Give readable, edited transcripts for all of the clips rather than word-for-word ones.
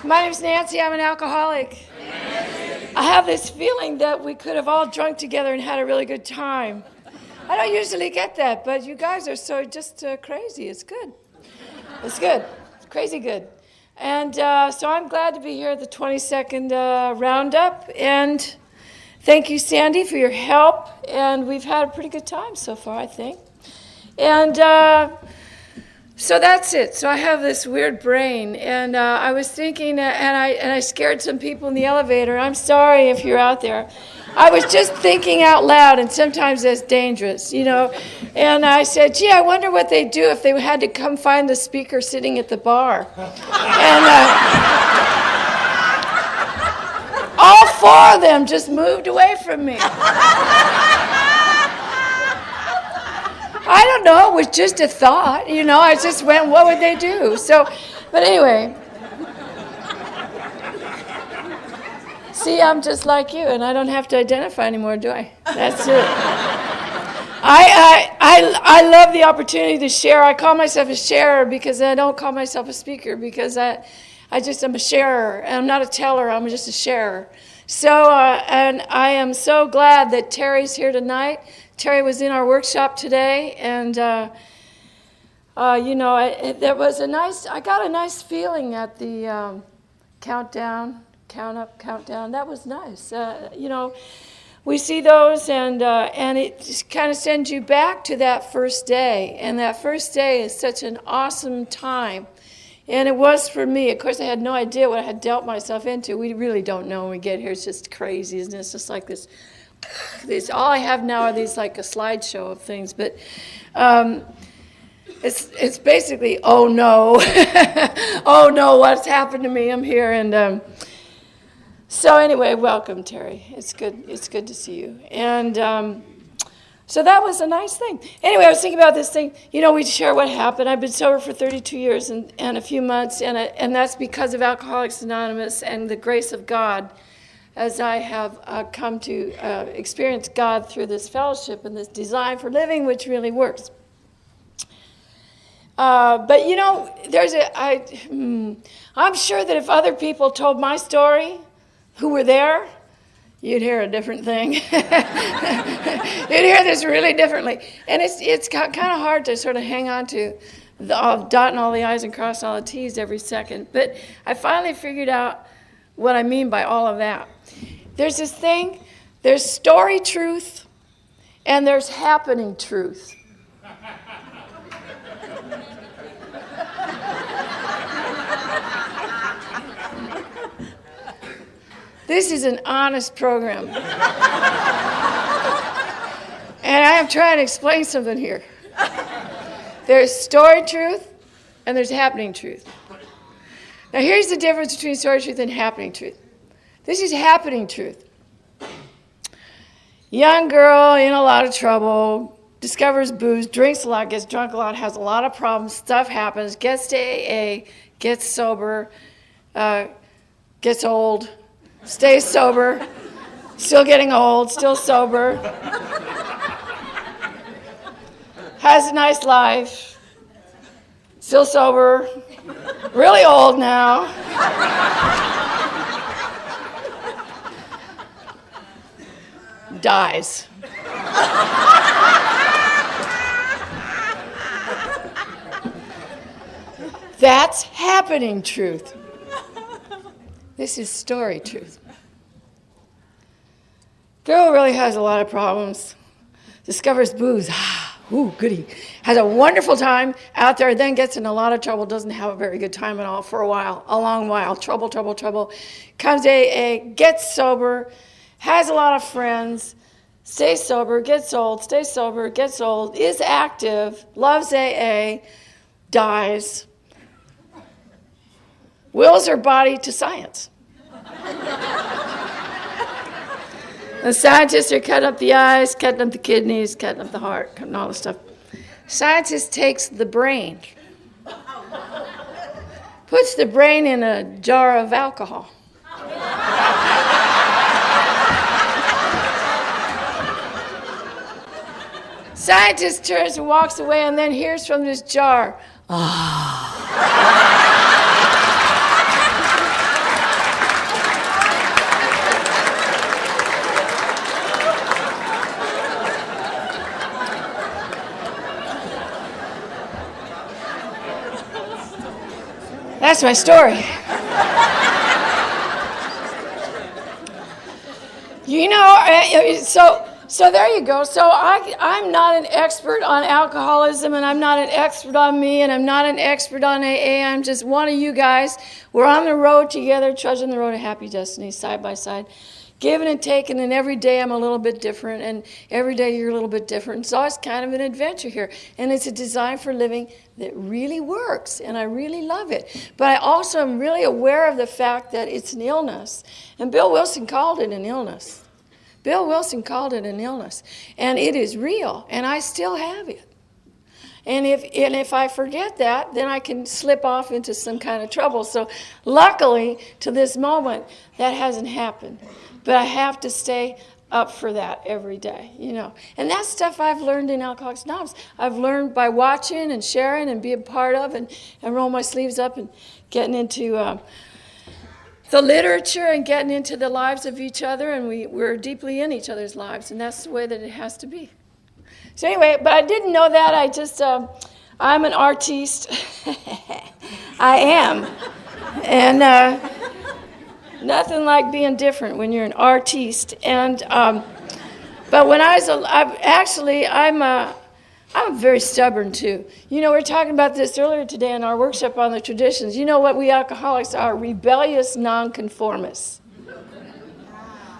My name's Nancy. I'm an alcoholic. I have this feeling that we could have all drunk together and had a really good time. I don't usually get that, but you guys are so just crazy. It's good. It's good. It's crazy good. And so I'm glad to be here at the 22nd roundup. And thank you, Sandy, for your help. And we've had a pretty good time so far, I think. And so that's it. So I have this weird brain. And I was thinking, and I scared some people in the elevator. I'm sorry if you're out there. I was just thinking out loud, and sometimes that's dangerous, you know. And I said, gee, I wonder what they'd do if they had to come find the speaker sitting at the bar. And all four of them just moved away from me. I don't know, it was just a thought, you know. I just went, what would they do? So, but anyway. See, I'm just like you, and I don't have to identify anymore, do I? That's it. I love the opportunity to share. I call myself a sharer because I don't call myself a speaker, because I just am a sharer. I'm not a teller, I'm just a sharer. So, and I am so glad that Terry's here tonight. Terry was in our workshop today, and you know, I got a nice feeling at the countdown. Count up, count down. That was nice. You know, we see those, and it just kind of sends you back to that first day. And that first day is such an awesome time. And it was for me. Of course, I had no idea what I had dealt myself into. We really don't know when we get here. It's just crazy, isn't it? It's just like this. All I have now are these, like a slideshow of things. But it's basically, oh no, oh no, what's happened to me? I'm here, and. So anyway, welcome, Terry. It's good to see you. And so that was a nice thing. Anyway, I was thinking about this thing. You know, we share what happened. I've been sober for 32 years and a few months, and that's because of Alcoholics Anonymous and the grace of God, as I have come to experience God through this fellowship and this design for living, which really works. But you know, I'm sure that if other people told my story, who were there, you'd hear a different thing. You'd hear this really differently. And it's kind of hard to sort of hang on to dotting all the I's and crossing all the T's every second. But I finally figured out what I mean by all of that. There's this thing, there's story truth, and there's happening truth. This is an honest program. And I am trying to explain something here. There's story truth and there's happening truth. Now here's the difference between story truth and happening truth. This is happening truth. Young girl in a lot of trouble, discovers booze, drinks a lot, gets drunk a lot, has a lot of problems, stuff happens, gets to AA, gets sober, gets old, stays sober, still getting old, still sober, has a nice life, still sober, really old now. Dies. That's happening truth. This is story truth. Girl really has a lot of problems. Discovers booze. Ooh, goody. Has a wonderful time out there, then gets in a lot of trouble, doesn't have a very good time at all for a while, a long while. Trouble. Comes to AA, gets sober, has a lot of friends, stays sober, gets old, stays sober, gets old, is active, loves AA, dies. Wills her body to science. The scientists are cutting up the eyes, cutting up the kidneys, cutting up the heart, cutting all the stuff. Scientist takes the brain, puts the brain in a jar of alcohol. Scientist turns and walks away and then hears from this jar, ah. That's my story. So there you go. So I'm not an expert on alcoholism, and I'm not an expert on me, and I'm not an expert on AA. I'm just one of you guys. We're on the road together, trudging the road to happy destiny, side by side, giving and taking, and every day I'm a little bit different, and every day you're a little bit different. So it's kind of an adventure here, and it's a design for living that really works, and I really love it. But I also am really aware of the fact that it's an illness, and Bill Wilson called it an illness. Bill Wilson called it an illness, and it is real, and I still have it. And if I forget that, then I can slip off into some kind of trouble. So luckily, to this moment, that hasn't happened. But I have to stay up for that every day, And that's stuff I've learned in Alcoholics Anonymous. I've learned by watching and sharing and being part of and roll my sleeves up and getting into the literature and getting into the lives of each other, and we're deeply in each other's lives, and that's the way that it has to be. So anyway, but I didn't know that. I'm an artiste. I am. And nothing like being different when you're an artiste. And but when I'm very stubborn too. We were talking about this earlier today in our workshop on the traditions. You know what we alcoholics are? Rebellious nonconformists.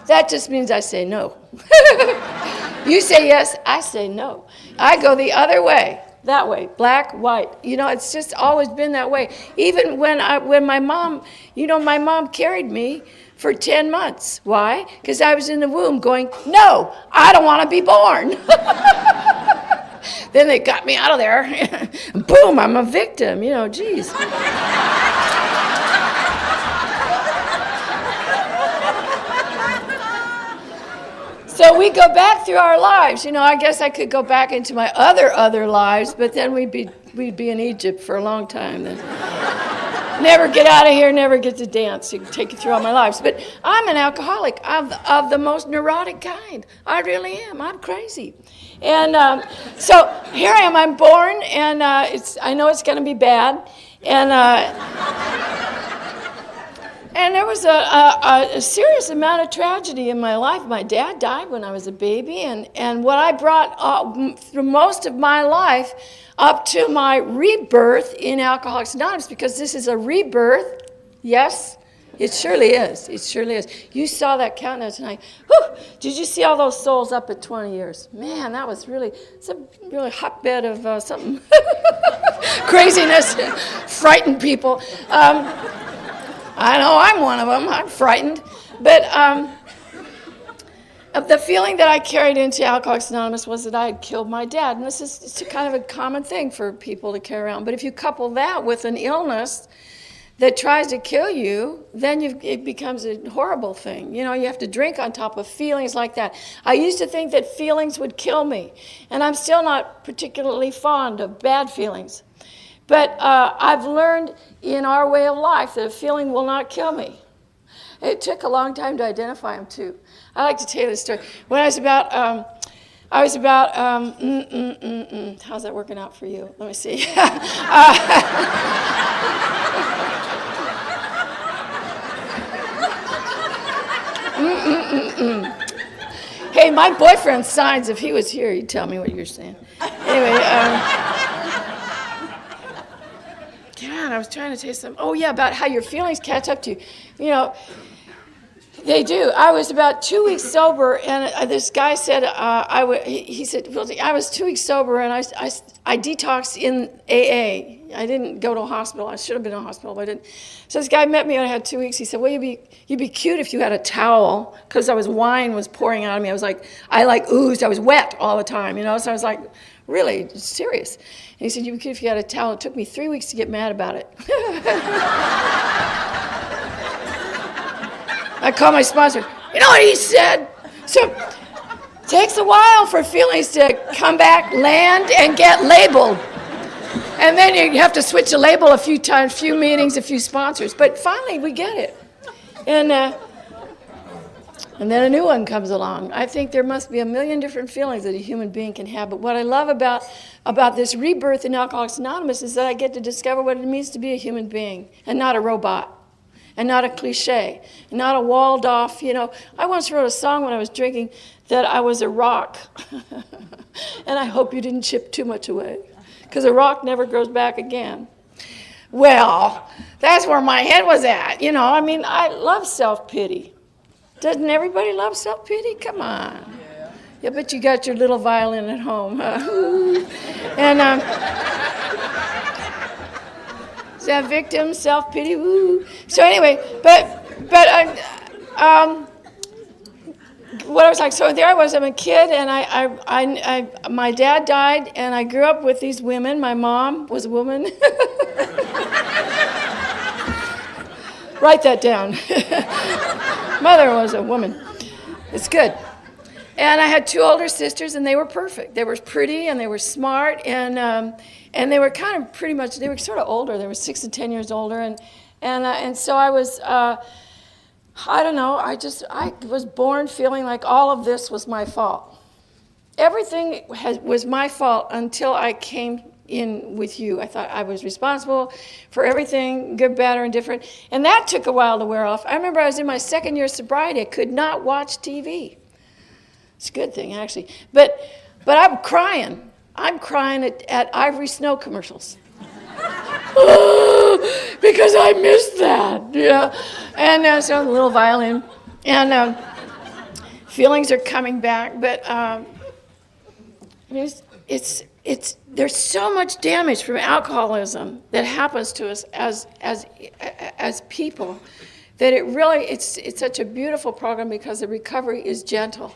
That just means I say no. You say yes, I say no. I go the other way, that way, black, white. It's just always been that way. Even when my mom, my mom carried me for 10 months. Why? Because I was in the womb going, no, I don't want to be born. Then they got me out of there. Boom, I'm a victim, geez. So we go back through our lives. I guess I could go back into my other lives, but then we'd be in Egypt for a long time. Then never get out of here, never get to dance. You can take you through all my lives. But I'm an alcoholic of the most neurotic kind. I really am. I'm crazy. And so here I am. I'm born, and I know it's going to be bad. And there was a serious amount of tragedy in my life. My dad died when I was a baby, and what I brought through most of my life up to my rebirth in Alcoholics Anonymous, because this is a rebirth. Yes, it surely is. It surely is. You saw that countdown tonight. Whew! Did you see all those souls up at 20 years? Man, that was it's a really hotbed of something. Craziness, frightened people. I know I'm one of them. I'm frightened. But the feeling that I carried into Alcoholics Anonymous was that I had killed my dad. And it's kind of a common thing for people to carry around. But if you couple that with an illness that tries to kill you, then it becomes a horrible thing. You have to drink on top of feelings like that. I used to think that feelings would kill me. And I'm still not particularly fond of bad feelings. But I've learned in our way of life that a feeling will not kill me. It took a long time to identify them, too. I like to tell you this story. When I was about, how's that working out for you? Let me see. Hey, my boyfriend signs. If he was here, he'd tell me what you're saying. Anyway, God, I was trying to tell you something. Oh, yeah, about how your feelings catch up to you. They do. I was about 2 weeks sober, and this guy said, he said, well, I was 2 weeks sober, and I detoxed in AA. I didn't go to a hospital. I should have been in a hospital, but I didn't. So this guy met me when I had 2 weeks. He said, well, you'd be cute if you had a towel, because wine was pouring out of me. I oozed. I was wet all the time, So I was like, really serious. And he said, you'd be cute if you had a towel. It took me 3 weeks to get mad about it. I called my sponsor. You know what he said? So it takes a while for feelings to come back, land, and get labeled. And then you have to switch the label a few times, few meetings, a few sponsors. But finally, we get it. And And then a new one comes along. I think there must be a million different feelings that a human being can have. But what I love about this rebirth in Alcoholics Anonymous is that I get to discover what it means to be a human being and not a robot and not a cliche, and not a walled off, I once wrote a song when I was drinking that I was a rock. And I hope you didn't chip too much away, because a rock never grows back again. Well, that's where my head was at. I love self-pity. Doesn't everybody love self-pity? Come on. Yeah, but you got your little violin at home. And is that victim, self-pity? Woo. So anyway, but what I was like, so there I was, I'm a kid, and my dad died, and I grew up with these women. My mom was a woman. Write that down. Mother was a woman. It's good. And I had two older sisters, and they were perfect. They were pretty, and they were smart, and they were kind of pretty much, they were sort of older. They were 6 and 10 years older, and so I was, I don't know, I was born feeling like all of this was my fault. Everything was my fault until I came in with you. I thought I was responsible for everything, good, bad, or indifferent, and that took a while to wear off. I remember I was in my second year of sobriety. I could not watch TV. It's a good thing, actually. But I'm crying. I'm crying at Ivory Snow commercials. Because I missed that. Yeah. And so a little violin. And feelings are coming back. But there's so much damage from alcoholism that happens to us as people that it's such a beautiful program because the recovery is gentle.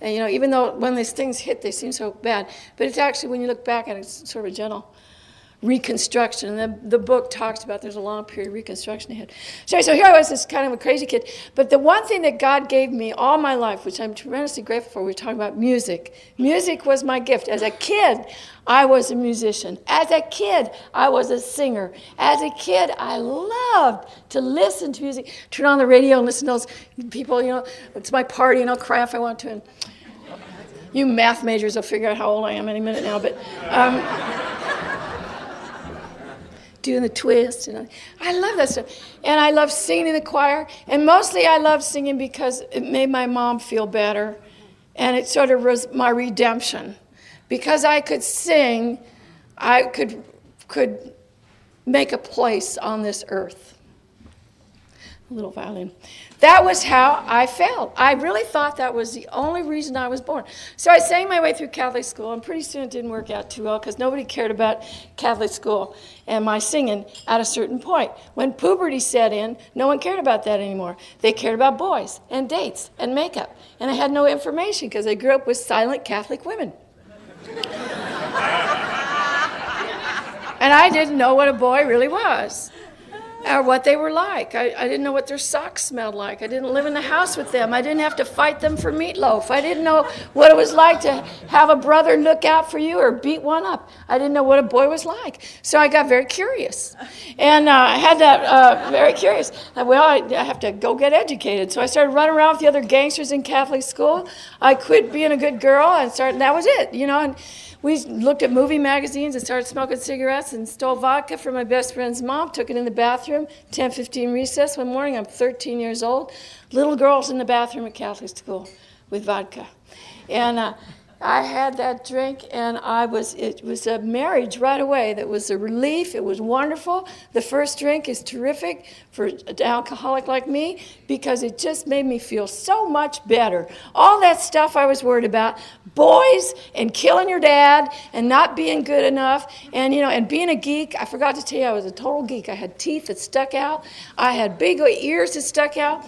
And, even though when these things hit, they seem so bad. But it's actually, when you look back at it, it's sort of a gentle reconstruction. And the book talks about there's a long period of reconstruction ahead. So here I was, this kind of a crazy kid. But the one thing that God gave me all my life, which I'm tremendously grateful for, we were talking about music. Music was my gift. As a kid, I was a musician. As a kid, I was a singer. As a kid, I loved to listen to music, turn on the radio and listen to those people, it's my party, and I'll cry if I want to. And you math majors will figure out how old I am any minute now, but doing the twist. I love that stuff. And I love singing in the choir. And mostly I love singing because it made my mom feel better. And it sort of was my redemption. Because I could sing, I could make a place on this earth. A little violin. That was how I felt. I really thought that was the only reason I was born. So I sang my way through Catholic school, and pretty soon it didn't work out too well because nobody cared about Catholic school and my singing at a certain point. When puberty set in, no one cared about that anymore. They cared about boys and dates and makeup. And I had no information because I grew up with silent Catholic women. And I didn't know what a boy really was or what they were like. I didn't know what their socks smelled like. I didn't live in the house with them. I didn't have to fight them for meatloaf. I didn't know what it was like to have a brother look out for you or beat one up. I didn't know what a boy was like. So I got very curious. And I had that very curious. Well, I have to go get educated. So I started running around with the other gangsters in Catholic school. I quit being a good girl and that was it, and we looked at movie magazines and started smoking cigarettes and stole vodka from my best friend's mom, took it in the bathroom, 10:15 recess one morning. I'm 13 years old. Little girls in the bathroom at Catholic school with vodka. And I had that drink, and it was a marriage right away. That was a relief. It was wonderful. The first drink is terrific for an alcoholic like me because it just made me feel so much better. All that stuff I was worried about, boys and killing your dad and not being good enough and, and being a geek. I forgot to tell you I was a total geek. I had teeth that stuck out. I had big ears that stuck out.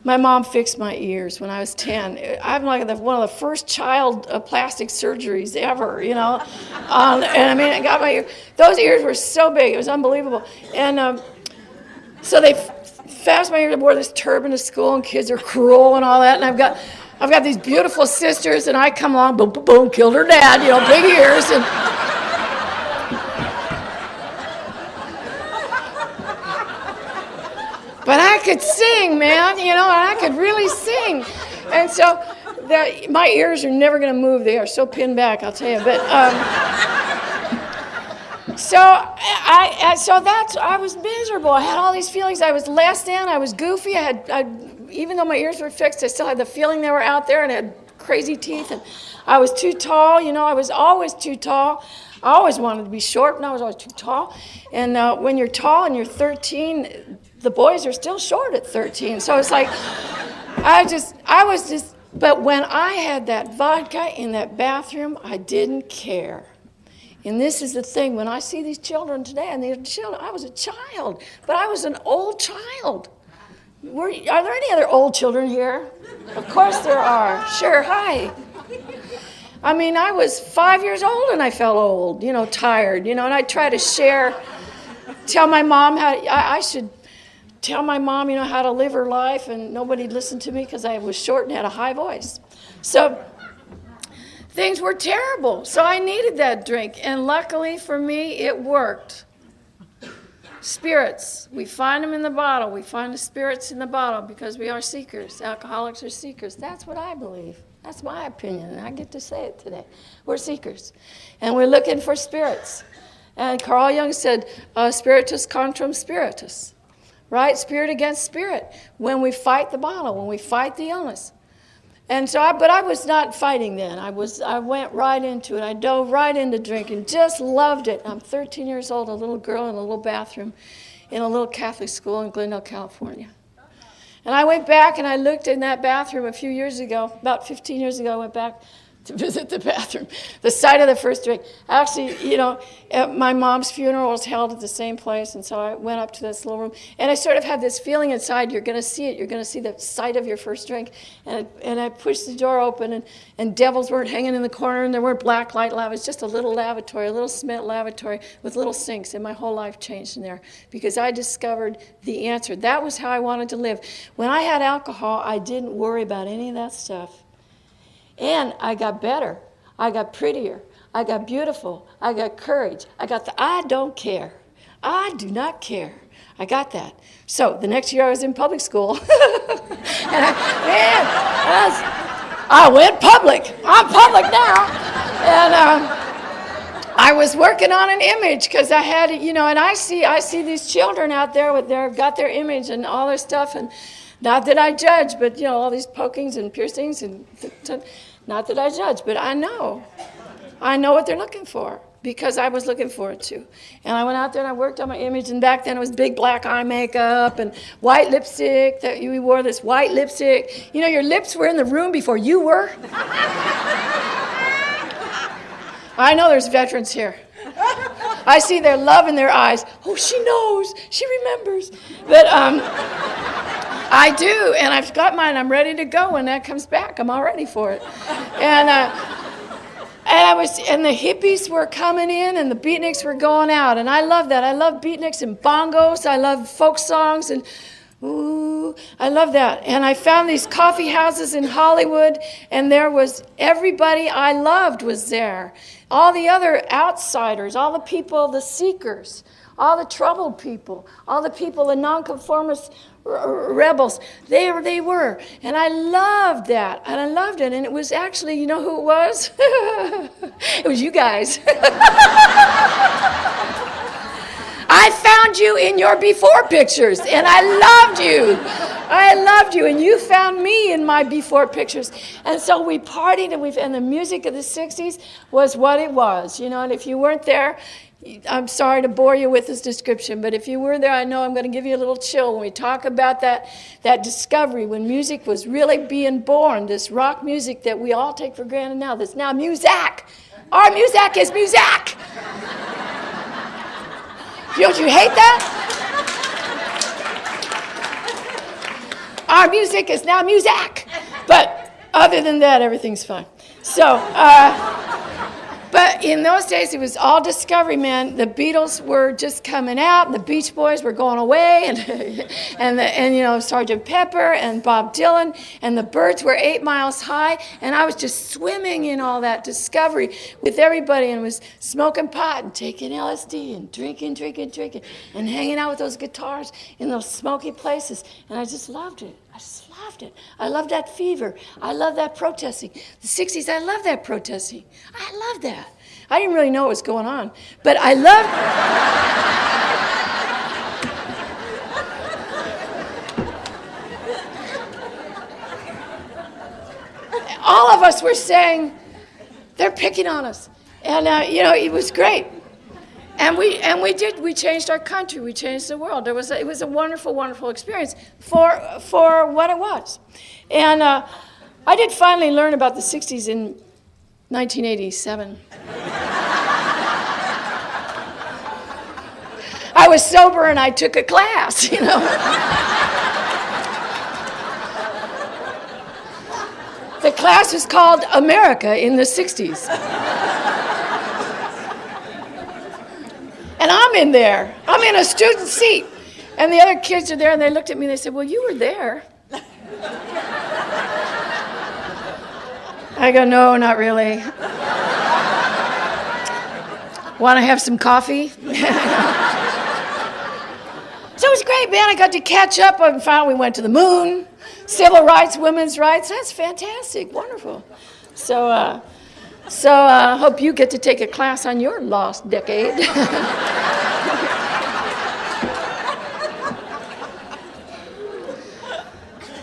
My mom fixed my ears when I was 10. I'm like one of the first child plastic surgeries ever, and I got my ears. Those ears were so big, it was unbelievable. And so they fast my ears. I wore this turban to school, and kids are cruel and all that. And I've got these beautiful sisters, and I come along, boom, boom, boom, killed her dad, big ears. And but I could sing, man, and I could really sing. And so my ears are never going to move. They are so pinned back, I'll tell you. But so I was miserable. I had all these feelings. I was less than. I was goofy. Even though my ears were fixed, I still had the feeling they were out there, and I had crazy teeth. And I was too tall. I was always too tall. I always wanted to be short, and I was always too tall. And when you're tall and you're 13, the boys are still short at 13. So it's like, but when I had that vodka in that bathroom, I didn't care. And this is the thing, when I see these children today, and these children, I was a child, but I was an old child. Are there any other old children here? Of course there are. Sure, hi. I mean, I was 5 years old and I felt old, tired, and I'd try to tell my mom I should tell my mom, how to live her life, and nobody'd listen to me because I was short and had a high voice. So things were terrible. So I needed that drink, and luckily for me, it worked. Spirits, we find them in the bottle. We find the spirits in the bottle because we are seekers. Alcoholics are seekers. That's what I believe. That's my opinion, and I get to say it today. We're seekers, and we're looking for spirits. And Carl Jung said, spiritus contra spiritus, right? Spirit against spirit. When we fight the bottle, when we fight the illness. And so, but I was not fighting then. I went right into it. I dove right into drinking, just loved it. I'm 13 years old, a little girl in a little bathroom in a little Catholic school in Glendale, California. And I went back and I looked in that bathroom a few years ago, about 15 years ago, I went back to visit the bathroom, the site of the first drink. Actually, my mom's funeral was held at the same place, and so I went up to this little room, and I sort of had this feeling inside, you're going to see it, you're going to see the site of your first drink, and I pushed the door open, and devils weren't hanging in the corner, and there weren't black light lavatories. It was just a little lavatory, a little cement lavatory with little sinks, and my whole life changed in there because I discovered the answer. That was how I wanted to live. When I had alcohol, I didn't worry about any of that stuff. And I got better. I got prettier. I got beautiful. I got courage. I don't care. I do not care. I got that. So the next year I was in public school. And I went public. I'm public now. And I was working on an image because I had, and I see these children out there got their image and all their stuff, and not that I judge, but all these pokings and piercings and not that I judge, but I know what they're looking for because I was looking for it too. And I went out there and I worked on my image, and back then it was big black eye makeup and white lipstick. That we wore this white lipstick. Your lips were in the room before you were. I know there's veterans here. I see their love in their eyes. Oh, she knows. She remembers. But I do, and I've got mine. I'm ready to go when that comes back. I'm all ready for it. And the hippies were coming in, and the beatniks were going out, and I love that. I love beatniks and bongos. I love folk songs, and ooh, I love that. And I found these coffee houses in Hollywood, and there was everybody I loved was there. All the other outsiders, all the people, the seekers, all the troubled people, all the people, the nonconformist rebels, they were. And I loved that, and I loved it. And it was actually, you know who it was? It was you guys. I found you in your before pictures, and I loved you. I loved you, and you found me in my before pictures. And so we partied, and the music of the 60s was what it was, and if you weren't there, I'm sorry to bore you with this description, but if you were there, I know I'm going to give you a little chill when we talk about that discovery, when music was really being born, this rock music that we all take for granted now, that's now music. Our music is music. Don't you hate that? Our music is now music. But other than that, everything's fine. So, but in those days, it was all discovery, man. The Beatles were just coming out, and the Beach Boys were going away, and you know, Sgt. Pepper and Bob Dylan, and the Byrds were 8 miles high, and I was just swimming in all that discovery with everybody, and was smoking pot and taking LSD and drinking, and hanging out with those guitars in those smoky places, and I just loved it. I just loved it. I loved that fever. I loved that protesting. The 60s, I loved that protesting. I loved that. I didn't really know what was going on, but I loved all of us were saying, they're picking on us. And, you know, it was great. And we changed our country, we changed the world. It was a wonderful, wonderful experience for what it was. And I did finally learn about the 60s in 1987. I was sober and I took a class, you know. The class was called America in the 60s. And I'm in there. I'm in a student seat. And the other kids are there, and they looked at me and they said, well, you were there. I go, no, not really. Want to have some coffee? So it was great, man. I got to catch up. And finally, we went to the moon. Civil rights, women's rights. That's fantastic. Wonderful. So I hope you get to take a class on your lost decade.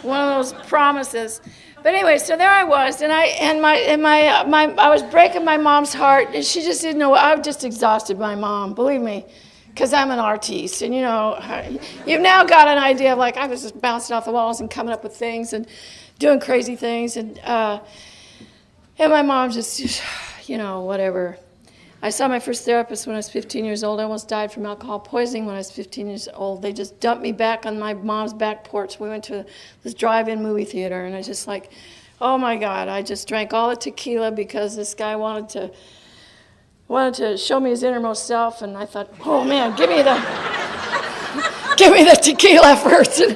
One of those promises. But anyway, so there I was, and I was breaking my mom's heart, and she just didn't know. I just exhausted my mom, believe me, because I'm an artiste, and you know, you've now got an idea of like I was just bouncing off the walls and coming up with things and doing crazy things, and my mom just, you know, whatever. I saw my first therapist when I was 15 years old. I almost died from alcohol poisoning when I was 15 years old. They just dumped me back on my mom's back porch. We went to this drive-in movie theater, and I just like, oh my God, I just drank all the tequila because this guy wanted to show me his innermost self, and I thought, oh man, give me the tequila first. And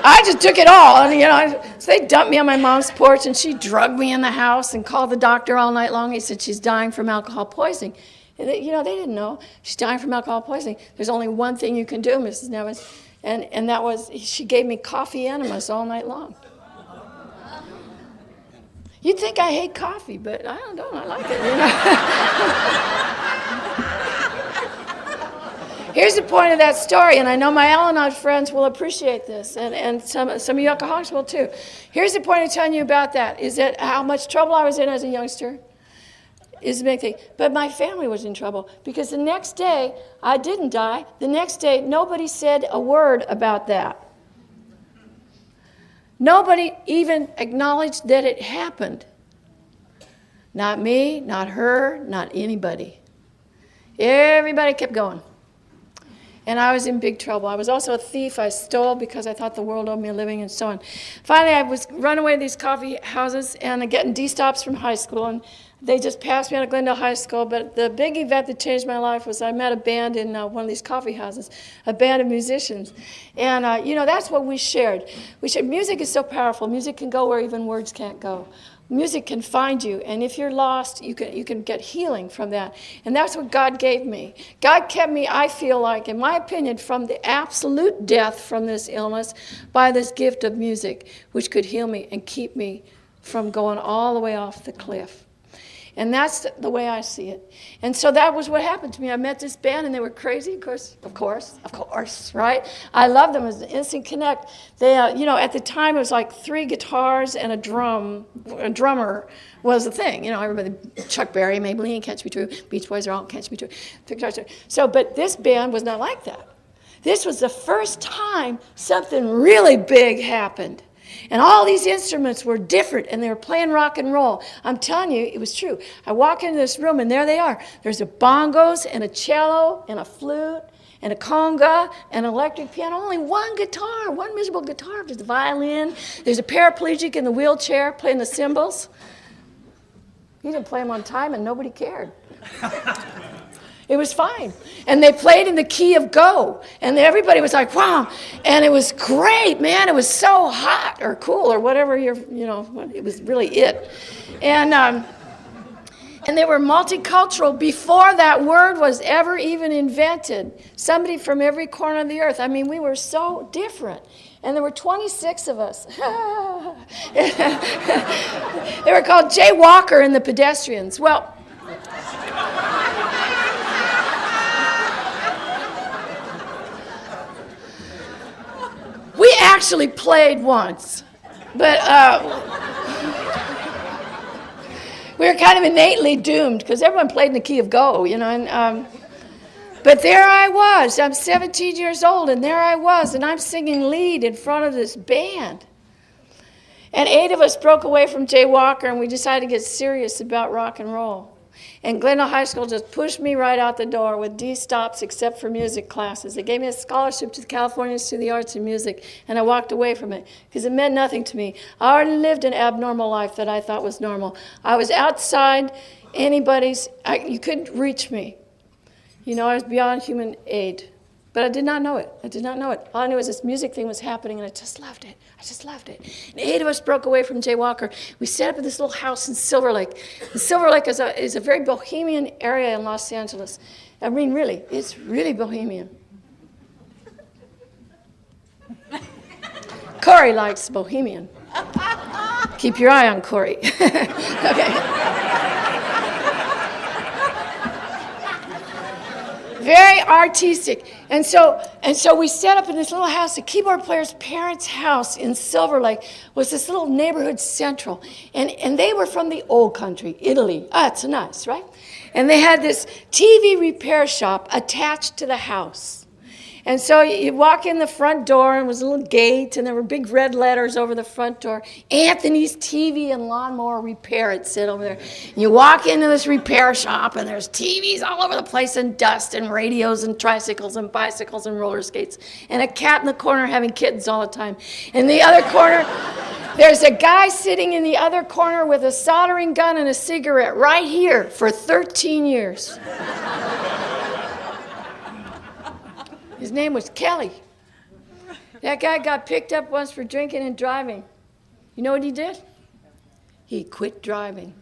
I just took it all, and you know, so they dumped me on my mom's porch, and she drugged me in the house and called the doctor all night long. He said she's dying from alcohol poisoning. And they didn't know she's dying from alcohol poisoning. There's only one thing you can do, Mrs. Nevins, and that was she gave me coffee enemas all night long. You'd think I hate coffee, but I don't. I like it. You know? Here's the point of that story, and I know my Al-Anon friends will appreciate this, and some of you alcoholics will too. Here's the point of telling you about that, is that how much trouble I was in as a youngster is a big thing. But my family was in trouble, because the next day, I didn't die. The next day, nobody said a word about that. Nobody even acknowledged that it happened. Not me, not her, not anybody. Everybody kept going. And I was in big trouble. I was also a thief. I stole because I thought the world owed me a living and so on. Finally, I was running away to these coffee houses and getting D-stops from high school. And they just passed me out of Glendale High School. But the big event that changed my life was I met a band in one of these coffee houses, a band of musicians. And, you know, that's what we shared. Music is so powerful. Music can go where even words can't go. Music can find you, and if you're lost, you can get healing from that. And that's what God gave me. God kept me, I feel like, in my opinion, from the absolute death from this illness by this gift of music, which could heal me and keep me from going all the way off the cliff. And that's the way I see it. And so that was what happened to me. I met this band, and they were crazy, of course, right? I loved them as an instant connect. They, you know, at the time, it was like 3 guitars and a drummer was the thing. You know, everybody, Chuck Berry, Maybelline, Catch Me True, Beach Boys are all Catch Me True. So, but this band was not like that. This was the first time something really big happened. And all these instruments were different, and they were playing rock and roll. I'm telling you, it was true. I walk into this room, and there they are. There's a bongos and a cello and a flute and a conga and an electric piano. Only one guitar, one miserable guitar. There's a violin. There's a paraplegic in the wheelchair playing the cymbals. He didn't play them on time, and nobody cared. It was fine. And they played in the key of go. And everybody was like, wow. And it was great, man. It was so hot or cool or whatever it was really it. And they were multicultural before that word was ever even invented. Somebody from every corner of the earth. I mean, we were so different. And there were 26 of us. They were called Jay Walker and the Pedestrians. Well, we actually played once, but we were kind of innately doomed because everyone played in the key of go, but there I was. I'm 17 years old, and there I was, and I'm singing lead in front of this band. And 8 of us broke away from Jay Walker, and we decided to get serious about rock and roll. And Glendale High School just pushed me right out the door with D stops except for music classes. They gave me a scholarship to the California Institute of the Arts and Music, and I walked away from it because it meant nothing to me. I already lived an abnormal life that I thought was normal. I was outside you couldn't reach me. I was beyond human aid. But I did not know it. All I knew was this music thing was happening, and I just loved it. And 8 of us broke away from Jay Walker. We set up in this little house in Silver Lake. And Silver Lake is a very bohemian area in Los Angeles. I mean, really, it's really bohemian. Corey likes bohemian. Keep your eye on Corey. Okay. Very artistic. And so we set up in this little house. The keyboard player's parents' house in Silver Lake was this little neighborhood central. And they were from the old country, Italy. It's nice, right? And they had this TV repair shop attached to the house. And so you walk in the front door, and it was a little gate, and there were big red letters over the front door. Anthony's TV and Lawnmower Repair, it said over there. And you walk into this repair shop, and there's TVs all over the place, and dust, and radios, and tricycles, and bicycles, and roller skates, and a cat in the corner having kittens all the time. In the other corner, there's a guy sitting in the other corner with a soldering gun and a cigarette right here for 13 years. His name was Kelly. That guy got picked up once for drinking and driving. You know what he did? He quit driving.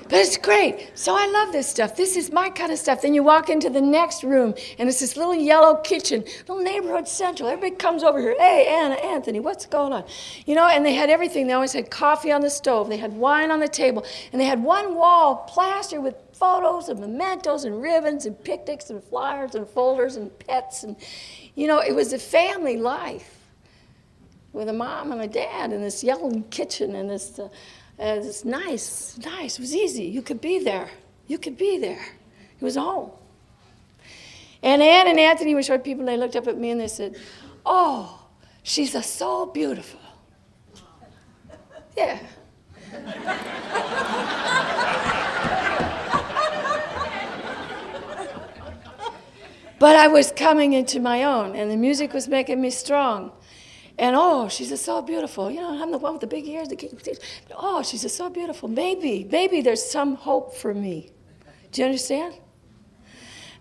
But it's great. So I love this stuff. This is my kind of stuff. Then you walk into the next room, and it's this little yellow kitchen, little neighborhood central. Everybody comes over here. Hey, Anna, Anthony, what's going on? And they had everything. They always had coffee on the stove. They had wine on the table. And they had one wall plastered with photos and mementos and ribbons and picnics and flyers and folders and pets. And, it was a family life with a mom and a dad in this yellow kitchen and this... it's nice. It was easy. You could be there. It was home. And Ann and Anthony were short people, and they looked up at me and they said, oh, she's so beautiful. Yeah. But I was coming into my own, and the music was making me strong. And, oh, she's so beautiful. I'm the one with the big ears. Oh, she's so beautiful. Maybe there's some hope for me. Do you understand?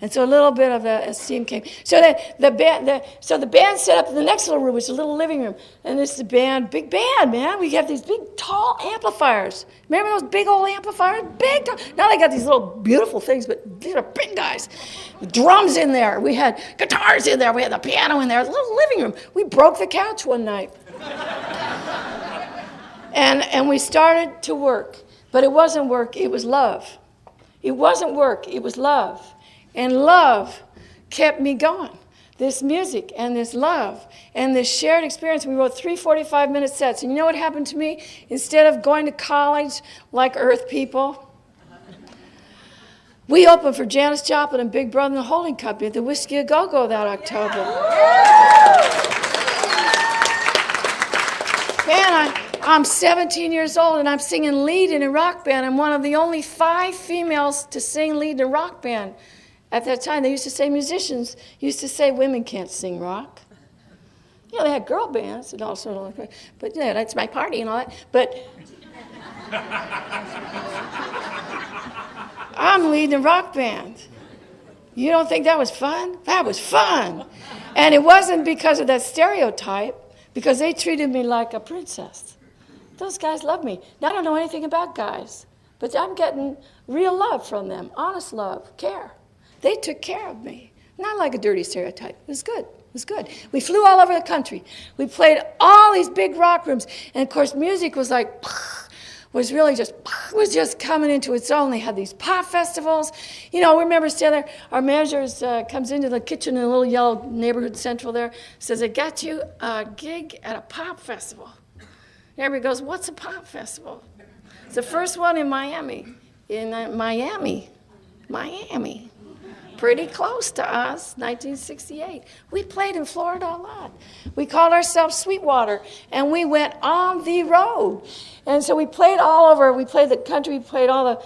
And so a little bit of the esteem came. So the band set up in the next little room, which is a little living room. And this is the band, big band, man. We have these big, tall amplifiers. Remember those big old amplifiers? Big. Now they got these little beautiful things, but these are big guys. Drums in there. We had guitars in there. We had the piano in there. It was a little living room. We broke the couch one night. And we started to work. But it wasn't work. It was love. It wasn't work. It was love. And love kept me going. This music and this love and this shared experience. We wrote 3 45-minute sets. And you know what happened to me? Instead of going to college like Earth people, we opened for Janis Joplin and Big Brother and the Holding Company at the Whiskey A Go-Go that October. Man, I'm 17 years old, and I'm singing lead in a rock band. I'm one of the only 5 females to sing lead in a rock band. At that time, they used to say musicians used to say women can't sing rock. You know, they had girl bands and all sorts of, but yeah, that's my party and all that. But I'm leading a rock band. You don't think that was fun? That was fun. And it wasn't because of that stereotype, because they treated me like a princess. Those guys love me. Now, I don't know anything about guys, but I'm getting real love from them, honest love, care. They took care of me. Not like a dirty stereotype. It was good. It was good. We flew all over the country. We played all these big rock rooms. And, of course, music was like, was just coming into its own. They had these pop festivals. You know, we remember standing there. Our manager comes into the kitchen in a little yellow neighborhood central there, says, I got you a gig at a pop festival. And everybody goes, what's a pop festival? It's the first one in Miami. Miami. Pretty close to us, 1968. We played in Florida a lot. We called ourselves Sweetwater, and we went on the road. And so we played all over. We played the country. We played all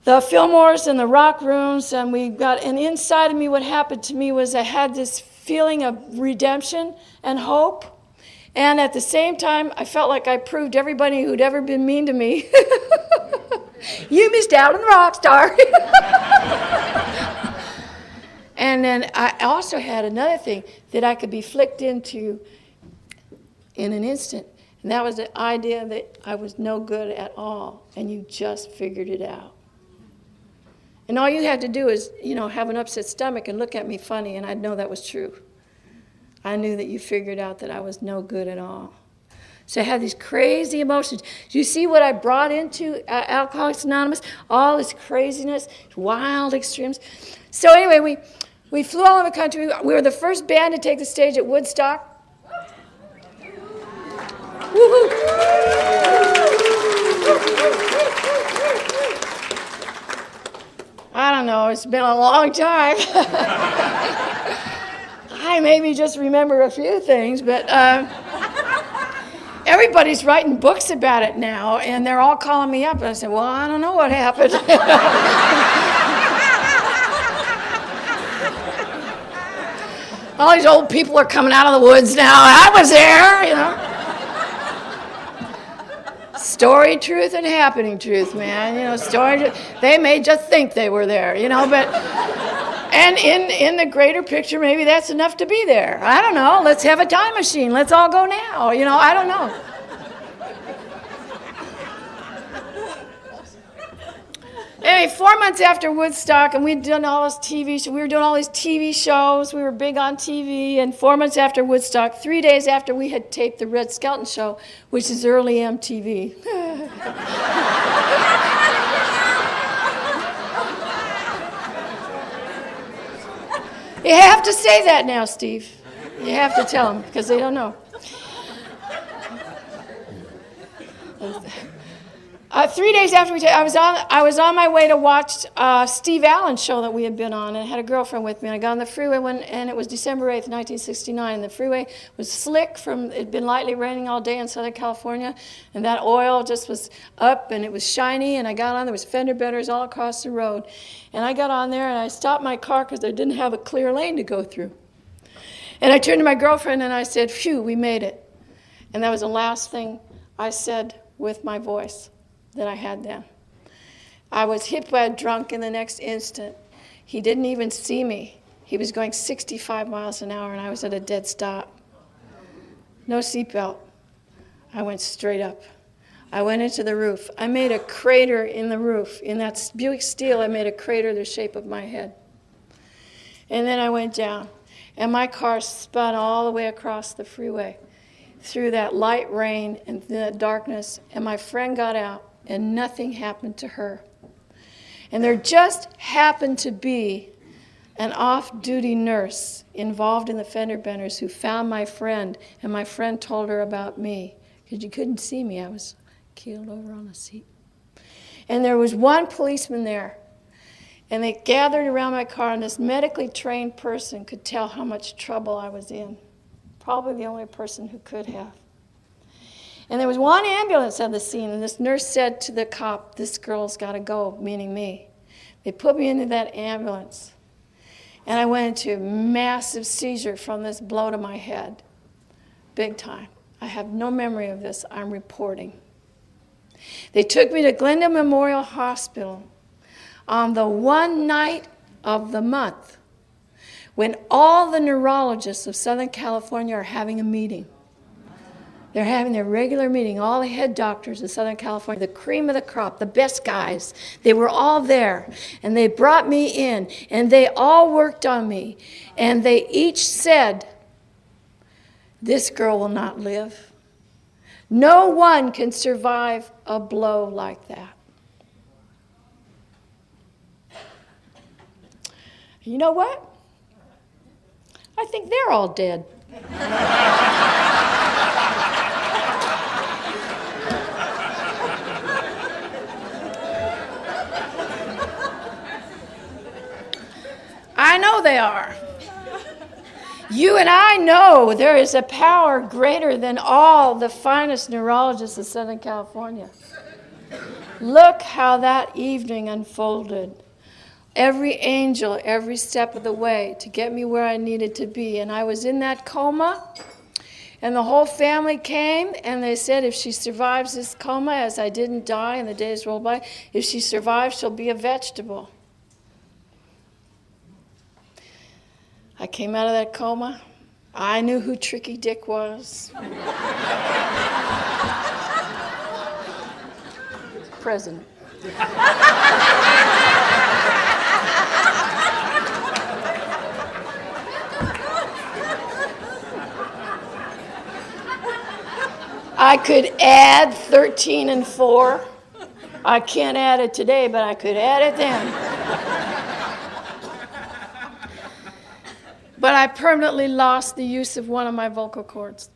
the Fillmores and the rock rooms, and and inside of me, what happened to me was I had this feeling of redemption and hope. And at the same time, I felt like I proved everybody who'd ever been mean to me, you missed out on the rock star. And then I also had another thing that I could be flicked into in an instant. And that was the idea that I was no good at all, and you just figured it out. And all you had to do is, have an upset stomach and look at me funny, and I'd know that was true. I knew that you figured out that I was no good at all. So I had these crazy emotions. Do you see what I brought into Alcoholics Anonymous? All this craziness, wild extremes. So anyway, we flew all over the country. We were the first band to take the stage at Woodstock. Woo-hoo. I don't know, it's been a long time. I maybe just remember a few things, but everybody's writing books about it now, and they're all calling me up. And I said, well, I don't know what happened. All these old people are coming out of the woods now. I was there, Story truth and happening truth, man. Story. They may just think they were there, but. And in the greater picture, maybe that's enough to be there. I don't know. Let's have a time machine. Let's all go now. I don't know. Anyway, 4 months after Woodstock, and we'd done all this TV shows. We were doing all these TV shows. We were big on TV. And 4 months after Woodstock, 3 days after we had taped the Red Skelton Show, which is early MTV. You have to say that now, Steve. You have to tell them, because they don't know. 3 days after I was on my way to watch Steve Allen's show that we had been on, and I had a girlfriend with me. And I got on the freeway and it was December 8th, 1969, and the freeway was slick it had been lightly raining all day in Southern California, and that oil just was up, and it was shiny, and I got on, there was fender benders all across the road. And I got on there, and I stopped my car because I didn't have a clear lane to go through. And I turned to my girlfriend, and I said, phew, we made it. And that was the last thing I said with my voice that I had then. I was hit by a drunk in the next instant. He didn't even see me. He was going 65 miles an hour, and I was at a dead stop. No seatbelt. I went straight up. I went into the roof. I made a crater in the roof. In that Buick Steel, I made a crater the shape of my head. And then I went down, and my car spun all the way across the freeway through that light rain and the darkness, and my friend got out, and nothing happened to her. And there just happened to be an off-duty nurse involved in the fender benders who found my friend, and my friend told her about me, because you couldn't see me. I was keeled over on the seat. And there was one policeman there, and they gathered around my car, and this medically trained person could tell how much trouble I was in. Probably the only person who could have. And there was one ambulance on the scene, and this nurse said to the cop, this girl's got to go, meaning me. They put me into that ambulance, and I went into a massive seizure from this blow to my head. big time. I have no memory of this. I'm reporting. They took me to Glendale Memorial Hospital on the one night of the month when all the neurologists of Southern California are having a meeting. They're having their regular meeting, all the head doctors of Southern California, the cream of the crop, the best guys. They were all there, and they brought me in, and they all worked on me. And they each said, this girl will not live. No one can survive a blow like that. You know what? I think they're all dead. I know they are. You and I know there is a power greater than all the finest neurologists of Southern California. Look how that evening unfolded. Every angel, every step of the way to get me where I needed to be. And I was in that coma, and the whole family came, and they said if she survives this coma, as I didn't die and the days rolled by, if she survives, she'll be a vegetable. I came out of that coma. I knew who Tricky Dick was. President. I could add 13 and 4. I can't add it today, but I could add it then. But I permanently lost the use of one of my vocal cords.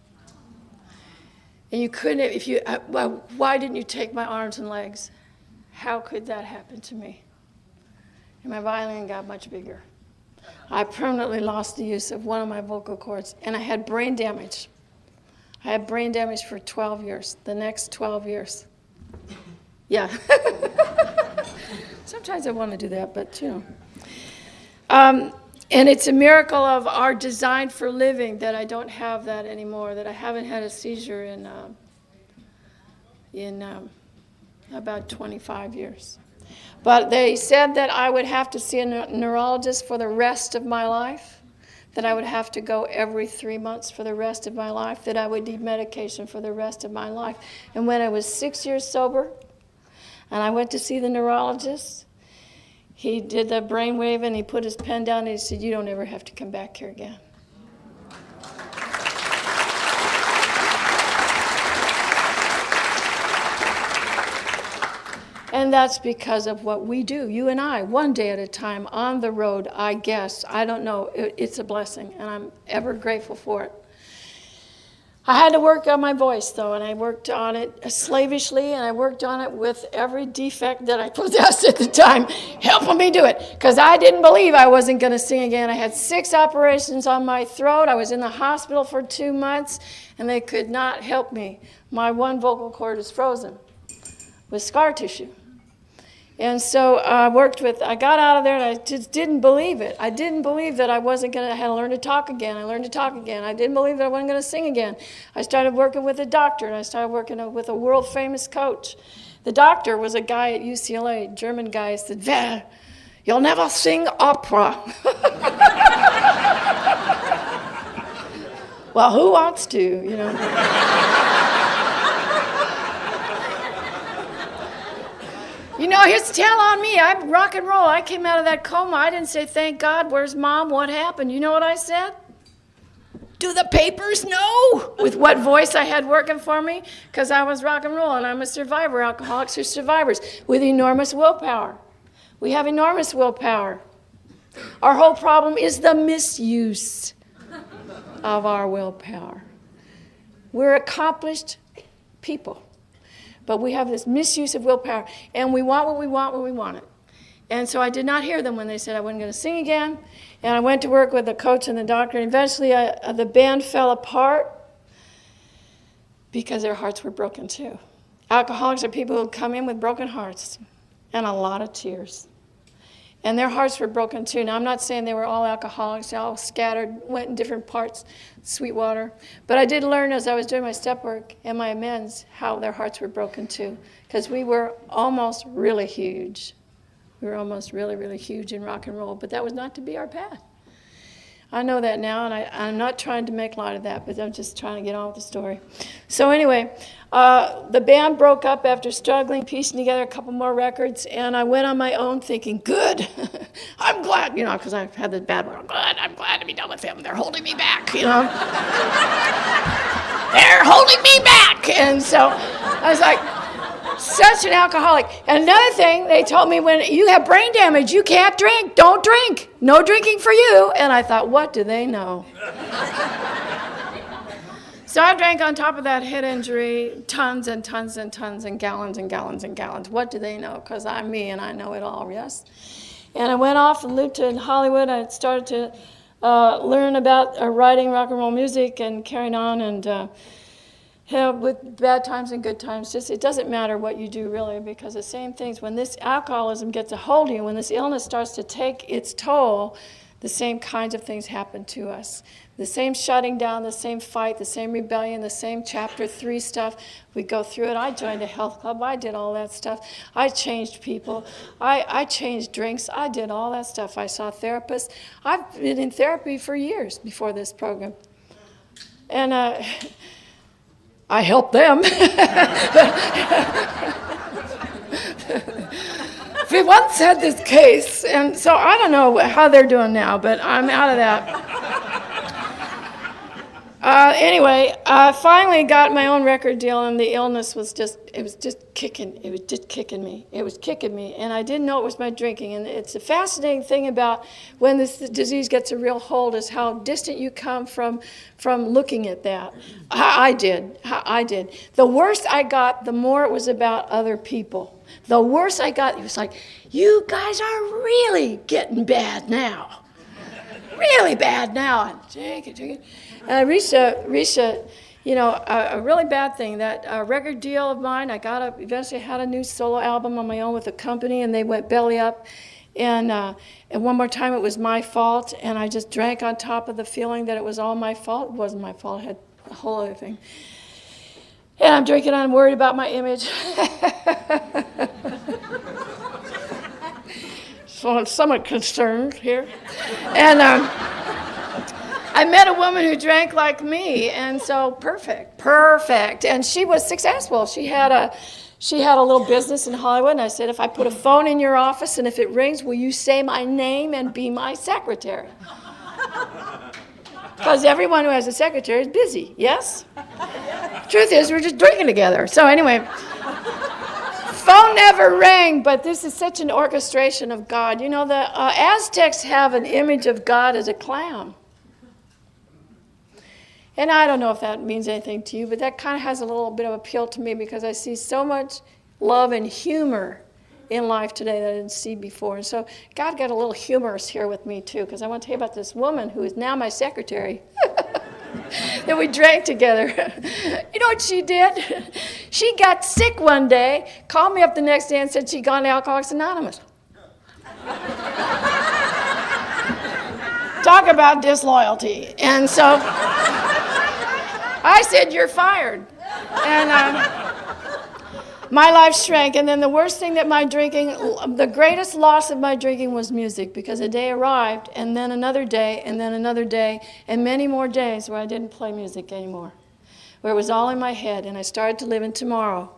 And you couldn't, well, why didn't you take my arms and legs? How could that happen to me? And my violin got much bigger. I permanently lost the use of one of my vocal cords, and I had brain damage. I had brain damage for 12 years, the next 12 years. Yeah. Sometimes I want to do that, but you know. And it's a miracle of our design for living that I don't have that anymore, that I haven't had a seizure in about 25 years. But they said that I would have to see a neurologist for the rest of my life, that I would have to go every 3 months for the rest of my life, that I would need medication for the rest of my life. And when I was 6 years sober, and I went to see the neurologist, he did the brainwave and he put his pen down and he said, you don't ever have to come back here again. And that's because of what we do, you and I, one day at a time, on the road, I guess. I don't know. It's a blessing, and I'm ever grateful for it. I had to work on my voice, though, and I worked on it slavishly, and I worked on it with every defect that I possessed at the time, helping me do it, because I didn't believe I wasn't going to sing again. I had 6 operations on my throat. I was in the hospital for 2 months, and they could not help me. My one vocal cord is frozen with scar tissue. And so I got out of there, and I just didn't believe it. I didn't believe that I wasn't going to, I had to learn to talk again. I learned to talk again. I didn't believe that I wasn't going to sing again. I started working with a doctor, and I started working with a world-famous coach. The doctor was a guy at UCLA, a German guy. He said, you'll never sing opera. Well, who wants to, you know? You know, here's the tell on me. I'm rock and roll. I came out of that coma. I didn't say, thank God, where's Mom? What happened? You know what I said? Do the papers know? With what voice I had working for me? Because I was rock and roll, and I'm a survivor. Alcoholics are survivors with enormous willpower. We have enormous willpower. Our whole problem is the misuse of our willpower. We're accomplished people. But we have this misuse of willpower, and we want what we want when we want it. And so I did not hear them when they said I wasn't going to sing again. And I went to work with the coach and the doctor, and eventually the band fell apart because their hearts were broken too. Alcoholics are people who come in with broken hearts and a lot of tears. And their hearts were broken too. Now, I'm not saying they were all alcoholics. They all scattered, went in different parts, Sweetwater. But I did learn as I was doing my step work and my amends how their hearts were broken too. Because we were almost really huge. We were almost really, really huge in rock and roll. But that was not to be our path. I know that now, and I'm not trying to make light of that, but I'm just trying to get on with the story. So anyway, the band broke up after struggling, piecing together a couple more records, and I went on my own thinking, good, I'm glad, because I've had this bad one. I'm glad to be done with them. They're holding me back, They're holding me back. And so I was like, such an alcoholic. And another thing, they told me, when you have brain damage, you can't drink. Don't drink. No drinking for you. And I thought, what do they know? So I drank on top of that head injury, tons and tons and tons and gallons and gallons and gallons. What do they know? Because I'm me and I know it all, yes? And I went off and lived in Hollywood. I started to learn about writing rock and roll music and carrying on, and with bad times and good times, just it doesn't matter what you do really, because the same things, when this alcoholism gets a hold of you, when this illness starts to take its toll, the same kinds of things happen to us. The same shutting down, the same fight, the same rebellion, the same chapter 3 stuff. We go through it. I joined a health club. I did all that stuff. I changed people. I changed drinks. I did all that stuff. I saw therapists. I've been in therapy for years before this program. And I helped them. We once had this case, and so I don't know how they're doing now, but I'm out of that. Anyway, I finally got my own record deal, and the illness was just kicking. It was just kicking me. It was kicking me, and I didn't know it was my drinking. And it's a fascinating thing about when this disease gets a real hold is how distant you come from looking at that. I did. The worse I got, the more it was about other people. The worse I got, it was like, you guys are really getting bad now. Really bad now. And drink it. Risha, a really bad thing. That record deal of mine, eventually had a new solo album on my own with a company, and they went belly up. And one more time, it was my fault, and I just drank on top of the feeling that it was all my fault. It wasn't my fault. I had a whole other thing. And I'm drinking, I'm worried about my image. So I'm somewhat concerned here. And I met a woman who drank like me, and so perfect. And she was successful. She had a little business in Hollywood, and I said, if I put a phone in your office and if it rings, will you say my name and be my secretary? Because everyone who has a secretary is busy, yes? Truth is, we're just drinking together. So anyway, phone never rang, but this is such an orchestration of God. The Aztecs have an image of God as a clown. And I don't know if that means anything to you, but that kind of has a little bit of appeal to me because I see so much love and humor in life today that I didn't see before. And so God got a little humorous here with me too, because I want to tell you about this woman who is now my secretary that we drank together. You know what she did? She got sick one day, called me up the next day and said she'd gone to Alcoholics Anonymous. Talk about disloyalty. And so I said, you're fired. And my life shrank. And then the worst thing that the greatest loss of my drinking was music, because a day arrived, and then another day, and then another day, and many more days where I didn't play music anymore, where it was all in my head, and I started to live in tomorrow.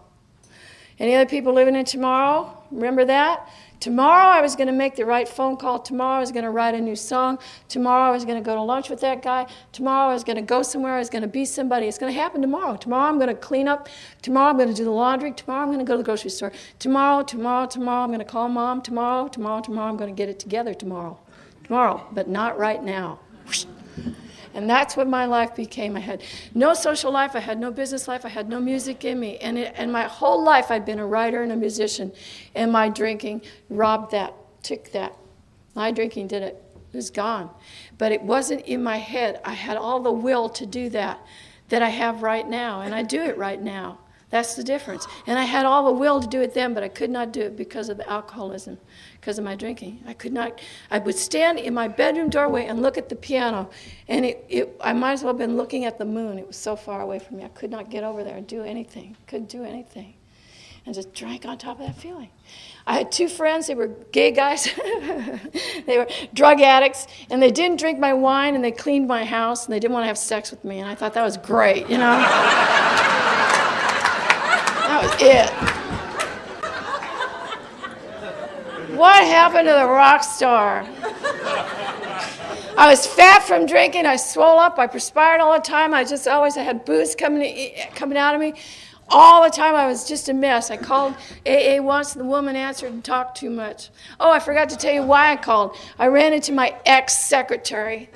Any other people living in tomorrow? Remember that? Tomorrow I was going to make the right phone call. Tomorrow I was going to write a new song. Tomorrow I was going to go to lunch with that guy. Tomorrow I was going to go somewhere. I was going to be somebody. It's going to happen tomorrow. Tomorrow I'm going to clean up. Tomorrow I'm going to do the laundry. Tomorrow I'm going to go to the grocery store. Tomorrow I'm going to call mom. Tomorrow I'm going to get it together tomorrow. But not right now. And that's what my life became. I had no social life. I had no business life. I had no music in me. And my whole life I'd been a writer and a musician. And my drinking robbed that, took that. My drinking did it. It was gone. But it wasn't in my head. I had all the will to do that I have right now. And I do it right now. That's the difference. And I had all the will to do it then, but I could not do it because of the alcoholism, because of my drinking. I could not. I would stand in my bedroom doorway and look at the piano, and I might as well have been looking at the moon. It was so far away from me. I could not get over there and do anything. Couldn't do anything. And just drank on top of that feeling. I had two friends. They were gay guys. They were drug addicts, and they didn't drink my wine, and they cleaned my house, and they didn't want to have sex with me, and I thought that was great, you know? That was it. What happened to the rock star? I was fat from drinking. I swole up. I perspired all the time. I had booze coming out of me. All the time I was just a mess. I called AA once, and the woman answered and talked too much. Oh, I forgot to tell you why I called. I ran into my ex-secretary.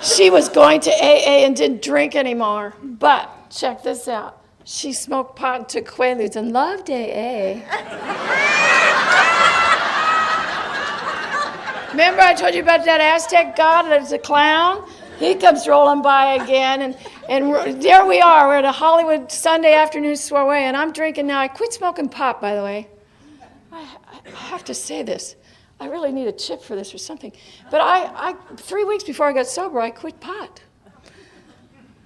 She was going to AA and didn't drink anymore. But, check this out. She smoked pot and took Quaaludes and loved AA. Remember I told you about that Aztec god that's a clown? He comes rolling by again, and there we are. We're at a Hollywood Sunday afternoon soiree, and I'm drinking now. I quit smoking pot, by the way. I have to say this. I really need a chip for this or something. But 3 weeks before I got sober, I quit pot.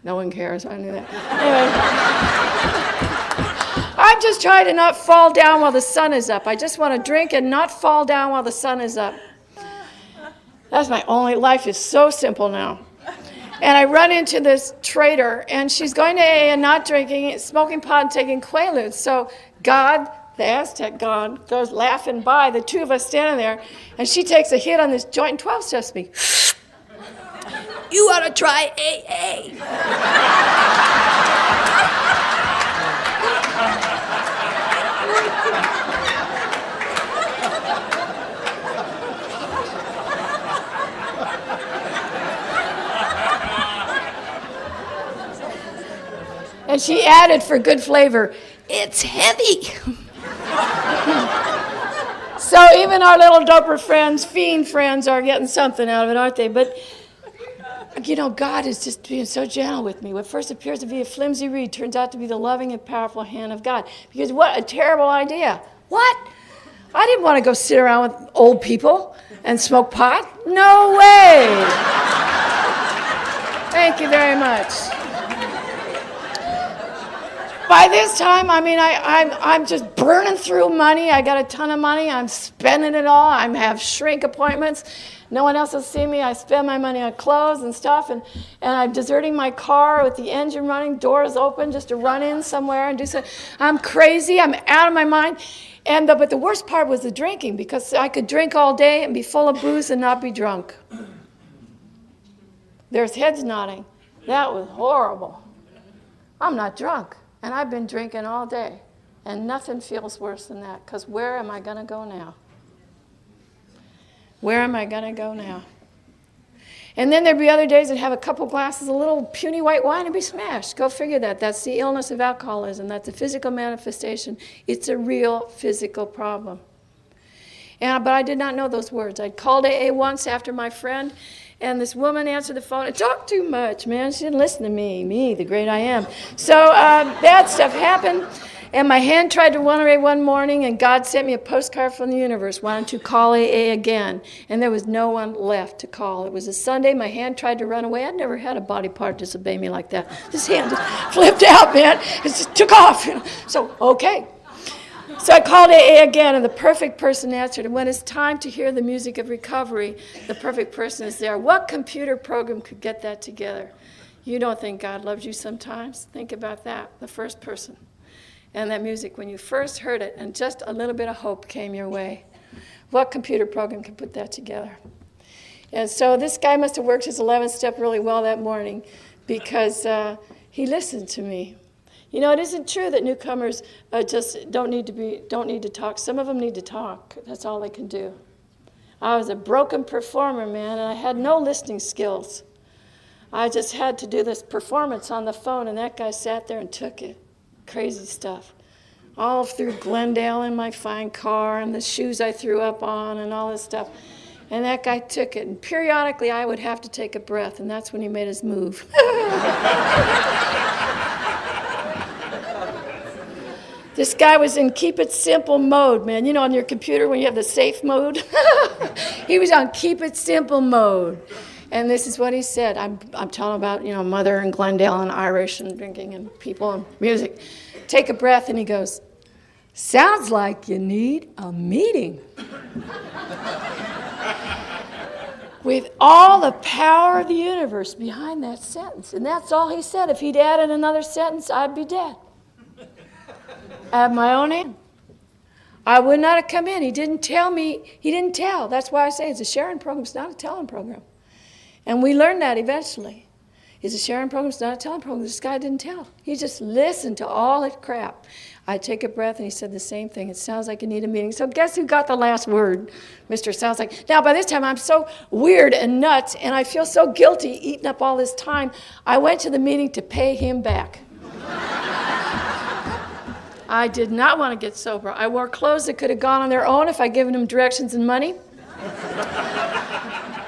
No one cares. I knew that. Anyway, I'm just trying to not fall down while the sun is up. I just want to drink and not fall down while the sun is up. That's my only life is so simple now. And I run into this trader, and she's going to AA and not drinking, smoking pot and taking Quaaludes. So God, the Aztec god, goes laughing by, the two of us standing there, and she takes a hit on this joint and 12 steps me. You ought to try AA. And she added for good flavor, it's heavy. So even our little doper friends, fiend friends, are getting something out of it, aren't they? But, you know, God is just being so gentle with me. What first appears to be a flimsy reed turns out to be the loving and powerful hand of God. Because what a terrible idea. What? I didn't want to go sit around with old people and smoke pot. No way. Thank you very much. By this time, I mean, I'm just burning through money. I got a ton of money. I'm spending it all. I have shrink appointments. No one else will see me. I spend my money on clothes and stuff, and I'm deserting my car with the engine running, doors open, just to run in somewhere and do something. I'm crazy. I'm out of my mind. But the worst part was the drinking, because I could drink all day and be full of booze and not be drunk. There's heads nodding. That was horrible. I'm not drunk. And I've been drinking all day, and nothing feels worse than that, because where am I going to go now? Where am I going to go now? And then there'd be other days that have a couple glasses of little puny white wine and be smashed. Go figure that. That's the illness of alcoholism. That's a physical manifestation. It's a real physical problem. But I did not know those words. I'd called AA once after my friend, and this woman answered the phone. I talked too much, man. She didn't listen to me, the great I am. So bad stuff happened, and my hand tried to run away one morning, and God sent me a postcard from the universe. Why don't you call AA again? And there was no one left to call. It was a Sunday. My hand tried to run away. I'd never had a body part disobey me like that. This hand just flipped out, man. It just took off. So, okay. So I called AA again, and the perfect person answered. And when it's time to hear the music of recovery, the perfect person is there. What computer program could get that together? You don't think God loves you sometimes? Think about that, the first person. And that music, when you first heard it, and just a little bit of hope came your way. What computer program could put that together? And so this guy must have worked his 11th step really well that morning, because he listened to me. You know, it isn't true that newcomers just don't need to talk. Some of them need to talk. That's all they can do. I was a broken performer, man, and I had no listening skills. I just had to do this performance on the phone, and that guy sat there and took it. Crazy stuff. All through Glendale in my fine car, and the shoes I threw up on, and all this stuff. And that guy took it, and periodically I would have to take a breath, and that's when he made his move. This guy was in keep it simple mode, man. You know, on your computer when you have the safe mode? He was on keep it simple mode. And this is what he said. I'm telling about, Mother and Glendale and Irish and drinking and people and music. Take a breath, and he goes, sounds like you need a meeting. With all the power of the universe behind that sentence. And that's all he said. If he'd added another sentence, I'd be dead. At my own hand. I would not have come in. He didn't tell me. He didn't tell. That's why I say it's a sharing program. It's not a telling program. And we learned that eventually. It's a sharing program. It's not a telling program. This guy didn't tell. He just listened to all that crap. I take a breath, and he said the same thing. It sounds like you need a meeting. So guess who got the last word? Mr. Sounds Like. Now, by this time, I'm so weird and nuts, and I feel so guilty eating up all this time. I went to the meeting to pay him back. I did not want to get sober. I wore clothes that could have gone on their own if I'd given them directions and money.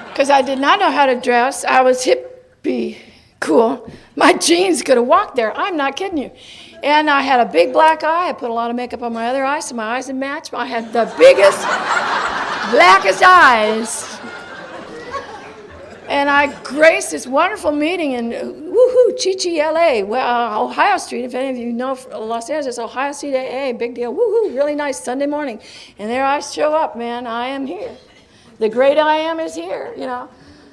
Because I did not know how to dress. I was hippie cool. My jeans could have walked there. I'm not kidding you. And I had a big black eye. I put a lot of makeup on my other eye so my eyes would match. I had the biggest, blackest eyes. And I graced this wonderful meeting in Chichi, LA, Ohio Street. If any of you know Los Angeles, Ohio Street, AA, big deal. Really nice Sunday morning. And there I show up, man. I am here. The great I am is here,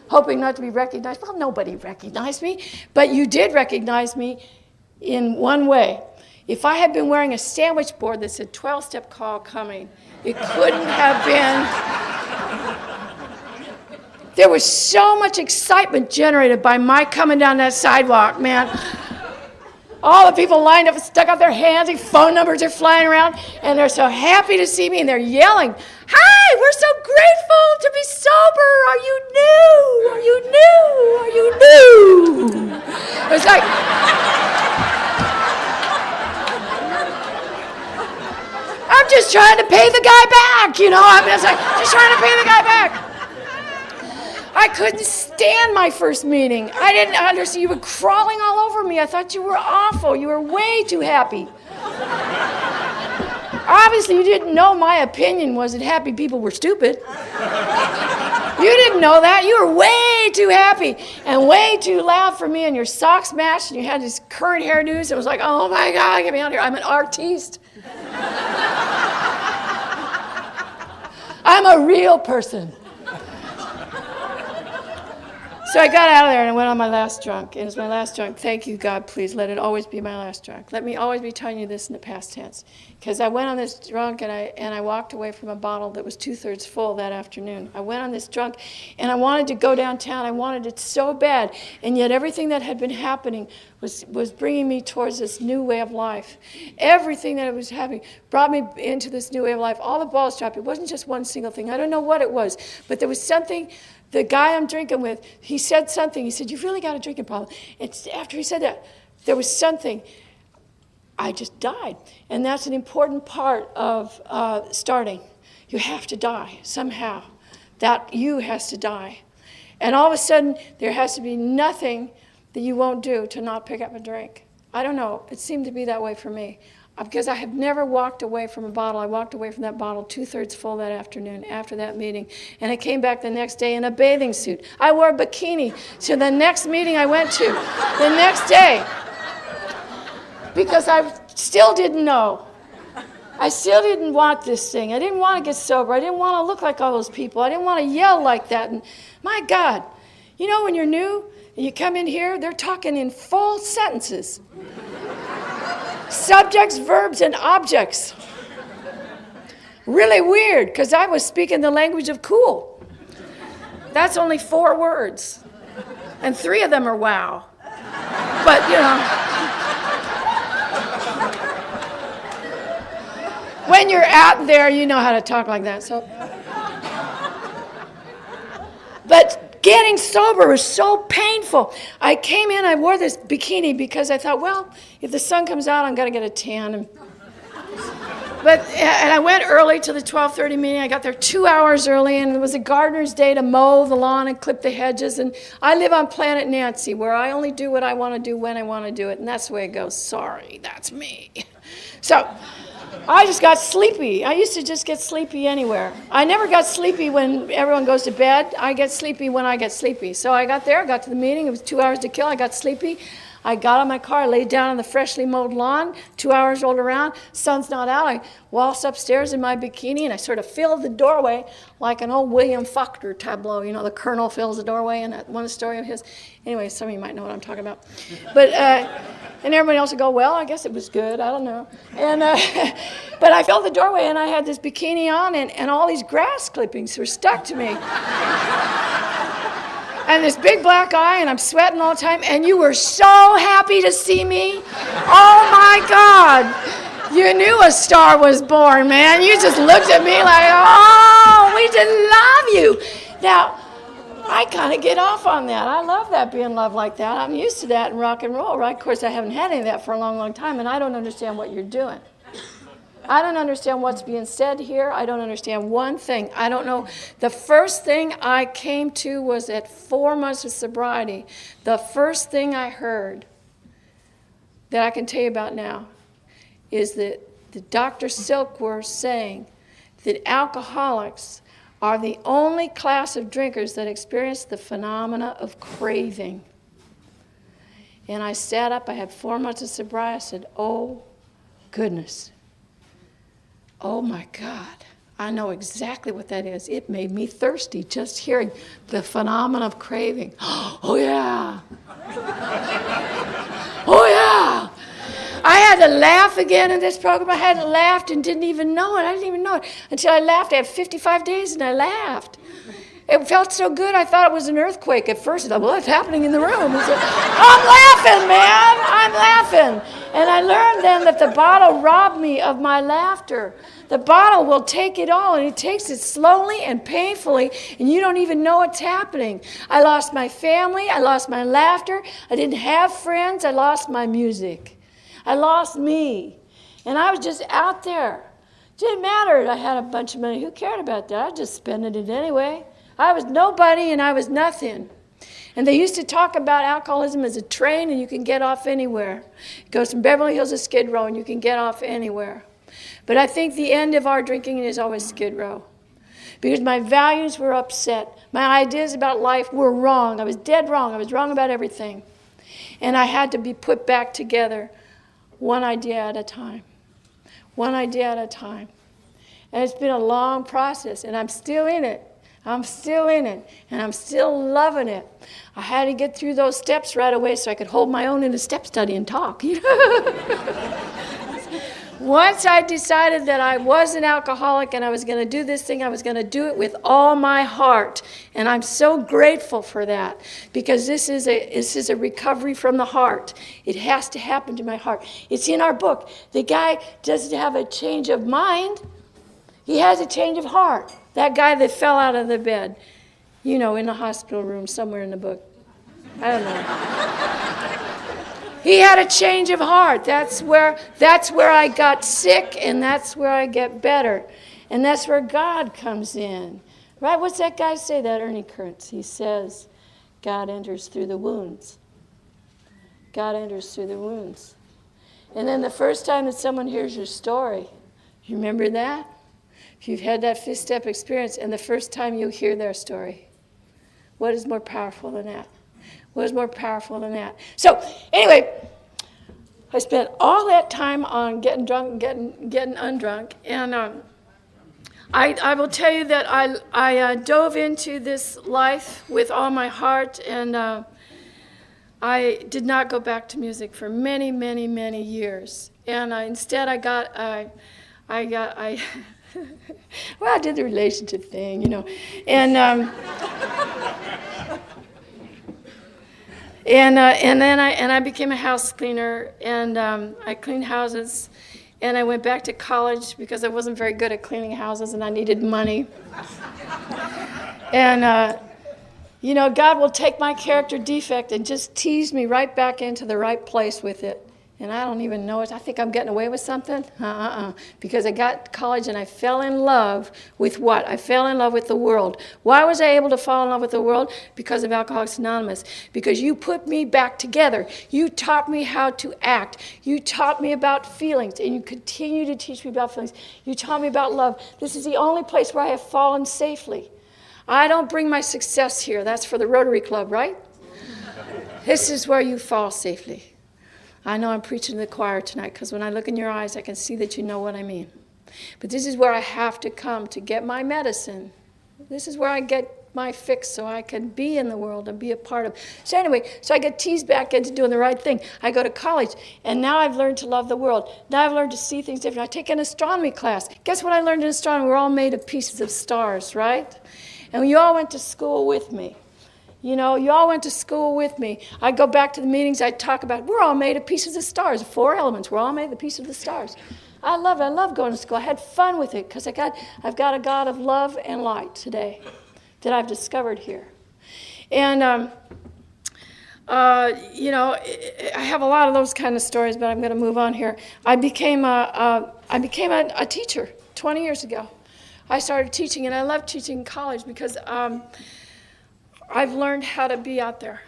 hoping not to be recognized. Well, nobody recognized me, but you did recognize me in one way. If I had been wearing a sandwich board that said 12-step call coming, it couldn't have been. There was so much excitement generated by my coming down that sidewalk, man. All the people lined up and stuck out their hands, and phone numbers are flying around, and they're so happy to see me, and they're yelling, "Hi, we're so grateful to be sober. Are you new? Are you new? Are you new?" It's like, I'm just trying to pay the guy back, I'm just trying to pay the guy back. I couldn't stand my first meeting. I didn't understand. You were crawling all over me. I thought you were awful. You were way too happy. Obviously, you didn't know my opinion was that happy people were stupid. You didn't know that. You were way too happy and way too loud for me, and your socks matched, and you had these current hairdos. It was like, oh my God, get me out of here. I'm an artiste. I'm a real person. So I got out of there and I went on my last drunk. And it was my last drunk. Thank you, God, please. Let it always be my last drunk. Let me always be telling you this in the past tense. Because I went on this drunk and I walked away from a bottle that was 2/3 full that afternoon. I went on this drunk and I wanted to go downtown. I wanted it so bad. And yet everything that had been happening was bringing me towards this new way of life. Everything that was happening brought me into this new way of life. All the balls dropped. It wasn't just one single thing. I don't know what it was. But there was something. The guy I'm drinking with, he said something. He said, "You've really got a drinking problem." And after he said that, there was something. I just died. And that's an important part of starting. You have to die somehow. That you has to die. And all of a sudden, there has to be nothing that you won't do to not pick up a drink. I don't know. It seemed to be that way for me. Because I have never walked away from a bottle. I walked away from that bottle 2/3 full that afternoon after that meeting. And I came back the next day in a bathing suit. I wore a bikini to the next meeting I went to the next day. Because I still didn't know. I still didn't want this thing. I didn't want to get sober. I didn't want to look like all those people. I didn't want to yell like that. And my God, when you're new and you come in here, they're talking in full sentences. Subjects, verbs, and objects. Really weird, because I was speaking the language of cool. That's only 4 words. And 3 of them are wow. But, when you're out there, you know how to talk like that. But getting sober was so painful. I came in, I wore this bikini because I thought, well, if the sun comes out, I'm going to get a tan. And I went early to the 12:30 meeting. I got there 2 hours early, and it was a gardener's day to mow the lawn and clip the hedges. And I live on Planet Nancy, where I only do what I want to do when I want to do it. And that's the way it goes. Sorry, that's me. So I just got sleepy. I used to just get sleepy anywhere. I never got sleepy when everyone goes to bed. I get sleepy when I get sleepy. So I got there, got to the meeting. It was 2 hours to kill. I got sleepy. I got on my car, laid down on the freshly mowed lawn. 2 hours rolled around. Sun's not out. I waltzed upstairs in my bikini, and I sort of filled the doorway like an old William Faulkner tableau. You know, the colonel fills the doorway in that one story of his. Anyway, some of you might know what I'm talking about. But and everybody else would go, well, I guess it was good. I don't know. And but I filled the doorway, and I had this bikini on, and all these grass clippings were stuck to me. And this big black eye, and I'm sweating all the time, and you were so happy to see me. Oh, my God. You knew a star was born, man. You just looked at me like, oh, we just love you. Now, I kind of get off on that. I love that, being loved like that. I'm used to that in rock and roll, right? Of course, I haven't had any of that for a long, long time, and I don't understand what you're doing. I don't understand what's being said here. I don't understand one thing. I don't know. The first thing I came to was at 4 months of sobriety. The first thing I heard that I can tell you about now is that the Dr. Silkworth saying that alcoholics are the only class of drinkers that experience the phenomena of craving. And I sat up. I had 4 months of sobriety. I said, oh, goodness. Oh, my God, I know exactly what that is. It made me thirsty just hearing the phenomenon of craving. Oh, yeah. Oh, yeah. I had to laugh again in this program. I hadn't laughed and didn't even know it. I didn't even know it until I laughed. I had 55 days, and I laughed. It felt so good, I thought it was an earthquake at first. I thought, well, what's happening in the room? I said, I'm laughing, man. I'm laughing. And I learned then that the bottle robbed me of my laughter. The bottle will take it all, and it takes it slowly and painfully, and you don't even know what's happening. I lost my family. I lost my laughter. I didn't have friends. I lost my music. I lost me. And I was just out there. It didn't matter. I had a bunch of money. Who cared about that? I was just spending it anyway. I was nobody, and I was nothing. And they used to talk about alcoholism as a train, and you can get off anywhere. It goes from Beverly Hills to Skid Row, and you can get off anywhere. But I think the end of our drinking is always Skid Row. Because my values were upset. My ideas about life were wrong. I was dead wrong. I was wrong about everything. And I had to be put back together one idea at a time. One idea at a time. And it's been a long process, and I'm still in it. I'm still in it, and I'm still loving it. I had to get through those steps right away so I could hold my own in a step study and talk. Once I decided that I was an alcoholic and I was going to do this thing, I was going to do it with all my heart. And I'm so grateful for that, because this is a recovery from the heart. It has to happen to my heart. It's in our book. The guy doesn't have a change of mind. He has a change of heart. That guy that fell out of the bed, in the hospital room somewhere in the book. I don't know. He had a change of heart. That's where I got sick, and that's where I get better. And that's where God comes in. Right? What's that guy say, that Ernie Kurtz? He says, God enters through the wounds. God enters through the wounds. And then the first time that someone hears your story, you remember that? If you've had that fifth step experience, and the first time you hear their story, what is more powerful than that? What is more powerful than that? So, anyway, I spent all that time on getting drunk and getting undrunk, and I will tell you that I dove into this life with all my heart, and I did not go back to music for many, many, many years. And instead, I well, I did the relationship thing, and then I became a house cleaner, and I cleaned houses, and I went back to college because I wasn't very good at cleaning houses, and I needed money. And God will take my character defect and just tease me right back into the right place with it. And I don't even know it. I think I'm getting away with something. Because I got to college and I fell in love with what? I fell in love with the world. Why was I able to fall in love with the world? Because of Alcoholics Anonymous. Because you put me back together. You taught me how to act. You taught me about feelings. And you continue to teach me about feelings. You taught me about love. This is the only place where I have fallen safely. I don't bring my success here. That's for the Rotary Club, right? This is where you fall safely. I know I'm preaching to the choir tonight because when I look in your eyes, I can see that you know what I mean. But this is where I have to come to get my medicine. This is where I get my fix so I can be in the world and be a part of. So anyway, so I get teased back into doing the right thing. I go to college, and now I've learned to love the world. Now I've learned to see things differently. I take an astronomy class. Guess what I learned in astronomy? We're all made of pieces of stars, right? And you all went to school with me. You know, you all went to school with me. I go back to the meetings, I talk about, we're all made of pieces of stars, 4 elements. We're all made of the pieces of the stars. I love it. I love going to school. I had fun with it because I've got a God of love and light today that I've discovered here. And, you know, I have a lot of those kind of stories, but I'm going to move on here. I became a teacher 20 years ago. I started teaching, and I love teaching in college because I've learned how to be out there.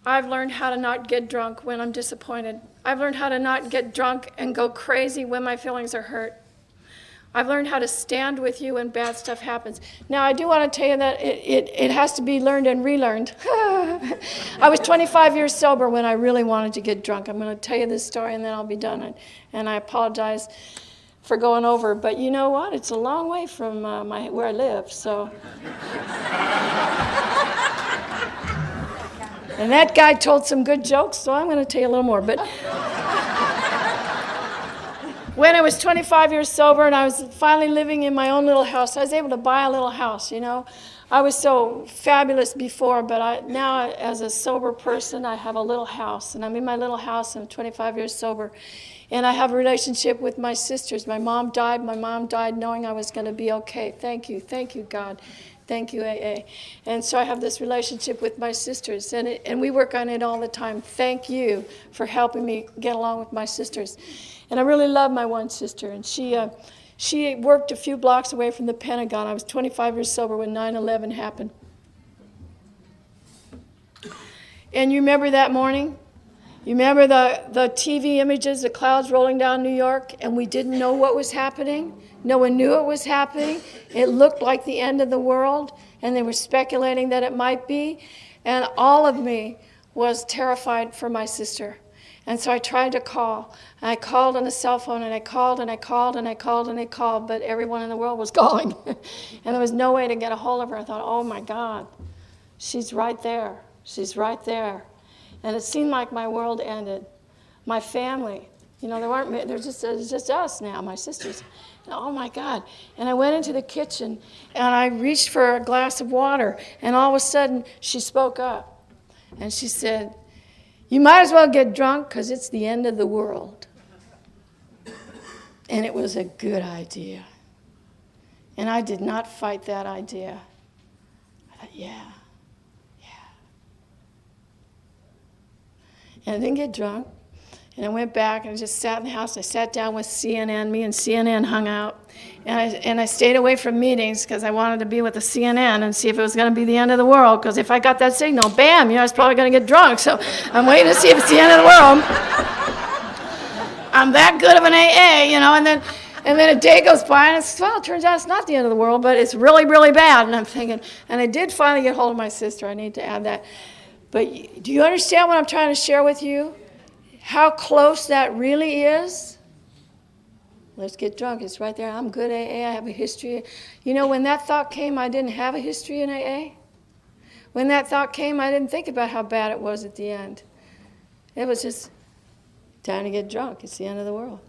I've learned how to not get drunk when I'm disappointed. I've learned how to not get drunk and go crazy when my feelings are hurt. I've learned how to stand with you when bad stuff happens. Now, I do want to tell you that it has to be learned and relearned. I was 25 years sober when I really wanted to get drunk. I'm going to tell you this story, and then I'll be done. And I apologize for going over. But you know what? It's a long way from where I live, so... And that guy told some good jokes, so I'm going to tell you a little more. But when I was 25 years sober and I was finally living in my own little house, I was able to buy a little house, you know. I was so fabulous before, but now as a sober person, I have a little house. And I'm in my little house, and I'm 25 years sober. And I have a relationship with my sisters. My mom died knowing I was going to be okay. Thank you, God. Thank you, AA. And so I have this relationship with my sisters, and we work on it all the time. Thank you for helping me get along with my sisters. And I really love my one sister, and she worked a few blocks away from the Pentagon. I was 25 years sober when 9/11 happened. And you remember that morning? You remember the TV images, the clouds rolling down New York, and we didn't know what was happening? No one knew it was happening. It looked like the end of the world, and they were speculating that it might be. And all of me was terrified for my sister. And so I tried to call. And I called on the cell phone, and I called, and I called, and I called, and I called, but everyone in the world was calling. And there was no way to get a hold of her. I thought, oh, my God, she's right there. She's right there. And it seemed like my world ended. My family, you know, there's just us now, my sisters. And, oh, my God. And I went into the kitchen, and I reached for a glass of water, and all of a sudden, she spoke up. And she said, you might as well get drunk because it's the end of the world. And it was a good idea. And I did not fight that idea. I thought, yeah. And I didn't get drunk. And I went back and I just sat in the house. I sat down with CNN. Me and CNN hung out. And I stayed away from meetings because I wanted to be with the CNN and see if it was going to be the end of the world. Because if I got that signal, bam, you know, I was probably going to get drunk. So I'm waiting to see if it's the end of the world. I'm that good of an AA, you know. And then a day goes by and it's, well, it turns out it's not the end of the world, but it's really, really bad. And I'm thinking, and I did finally get hold of my sister. I need to add that. But do you understand what I'm trying to share with you? How close that really is? Let's get drunk. It's right there. I'm good AA. I have a history. You know, when that thought came, I didn't have a history in AA. When that thought came, I didn't think about how bad it was at the end. It was just time to get drunk. It's the end of the world.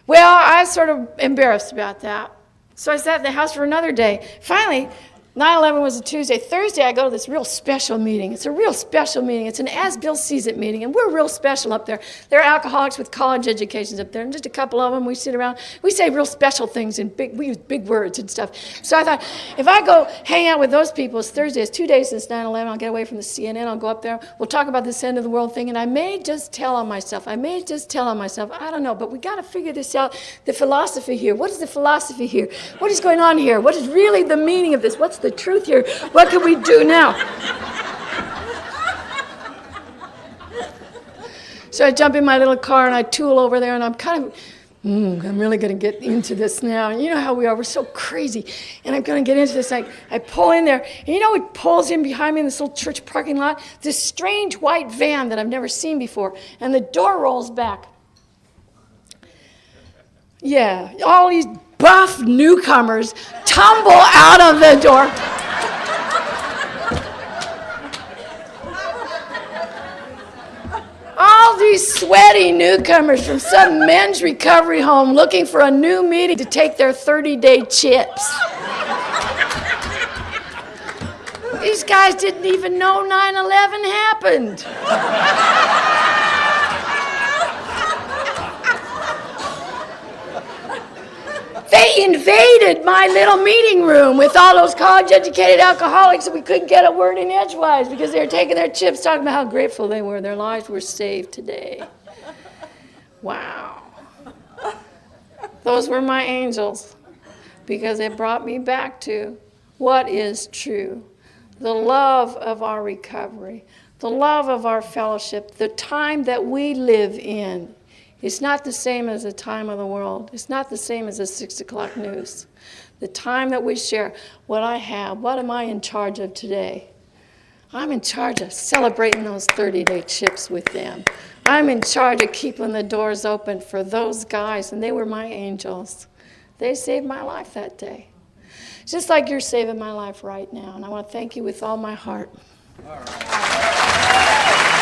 Well, I was sort of embarrassed about that. So I sat in the house for another day. Finally, 9/11 was a Tuesday. Thursday, I go to this real special meeting. It's a real special meeting. It's an As Bill Sees It meeting, and we're real special up there. There are alcoholics with college educations up there, and just a couple of them. We sit around. We say real special things, and we use big words and stuff. So I thought, if I go hang out with those people, it's Thursday. It's 2 days since 9/11. I'll get away from the CNN. I'll go up there. We'll talk about this end of the world thing, and I may just tell on myself. I don't know, but we got to figure this out. The philosophy here. What is the philosophy here? What is going on here? What is really the meaning of this? What's the truth here? What can we do now? So I jump in my little car and I tool over there, and I'm kind of, I'm really going to get into this now. And you know how we are. We're so crazy. And I'm going to get into this. I pull in there. And you know what pulls in behind me in this little church parking lot? This strange white van that I've never seen before. And the door rolls back. Yeah, all these buff newcomers tumble out of the door. All these sweaty newcomers from some men's recovery home looking for a new meeting to take their 30-day chips. These guys didn't even know 9/11 happened. They invaded my little meeting room with all those college-educated alcoholics, and we couldn't get a word in edgewise because they were taking their chips, talking about how grateful they were. Their lives were saved today. Wow. Those were my angels, because it brought me back to what is true. The love of our recovery, the love of our fellowship, the time that we live in. It's not the same as the time of the world. It's not the same as the 6 o'clock news. The time that we share, what I have, what am I in charge of today? I'm in charge of celebrating those 30-day chips with them. I'm in charge of keeping the doors open for those guys, and they were my angels. They saved my life that day. Just like you're saving my life right now, and I want to thank you with all my heart. All right.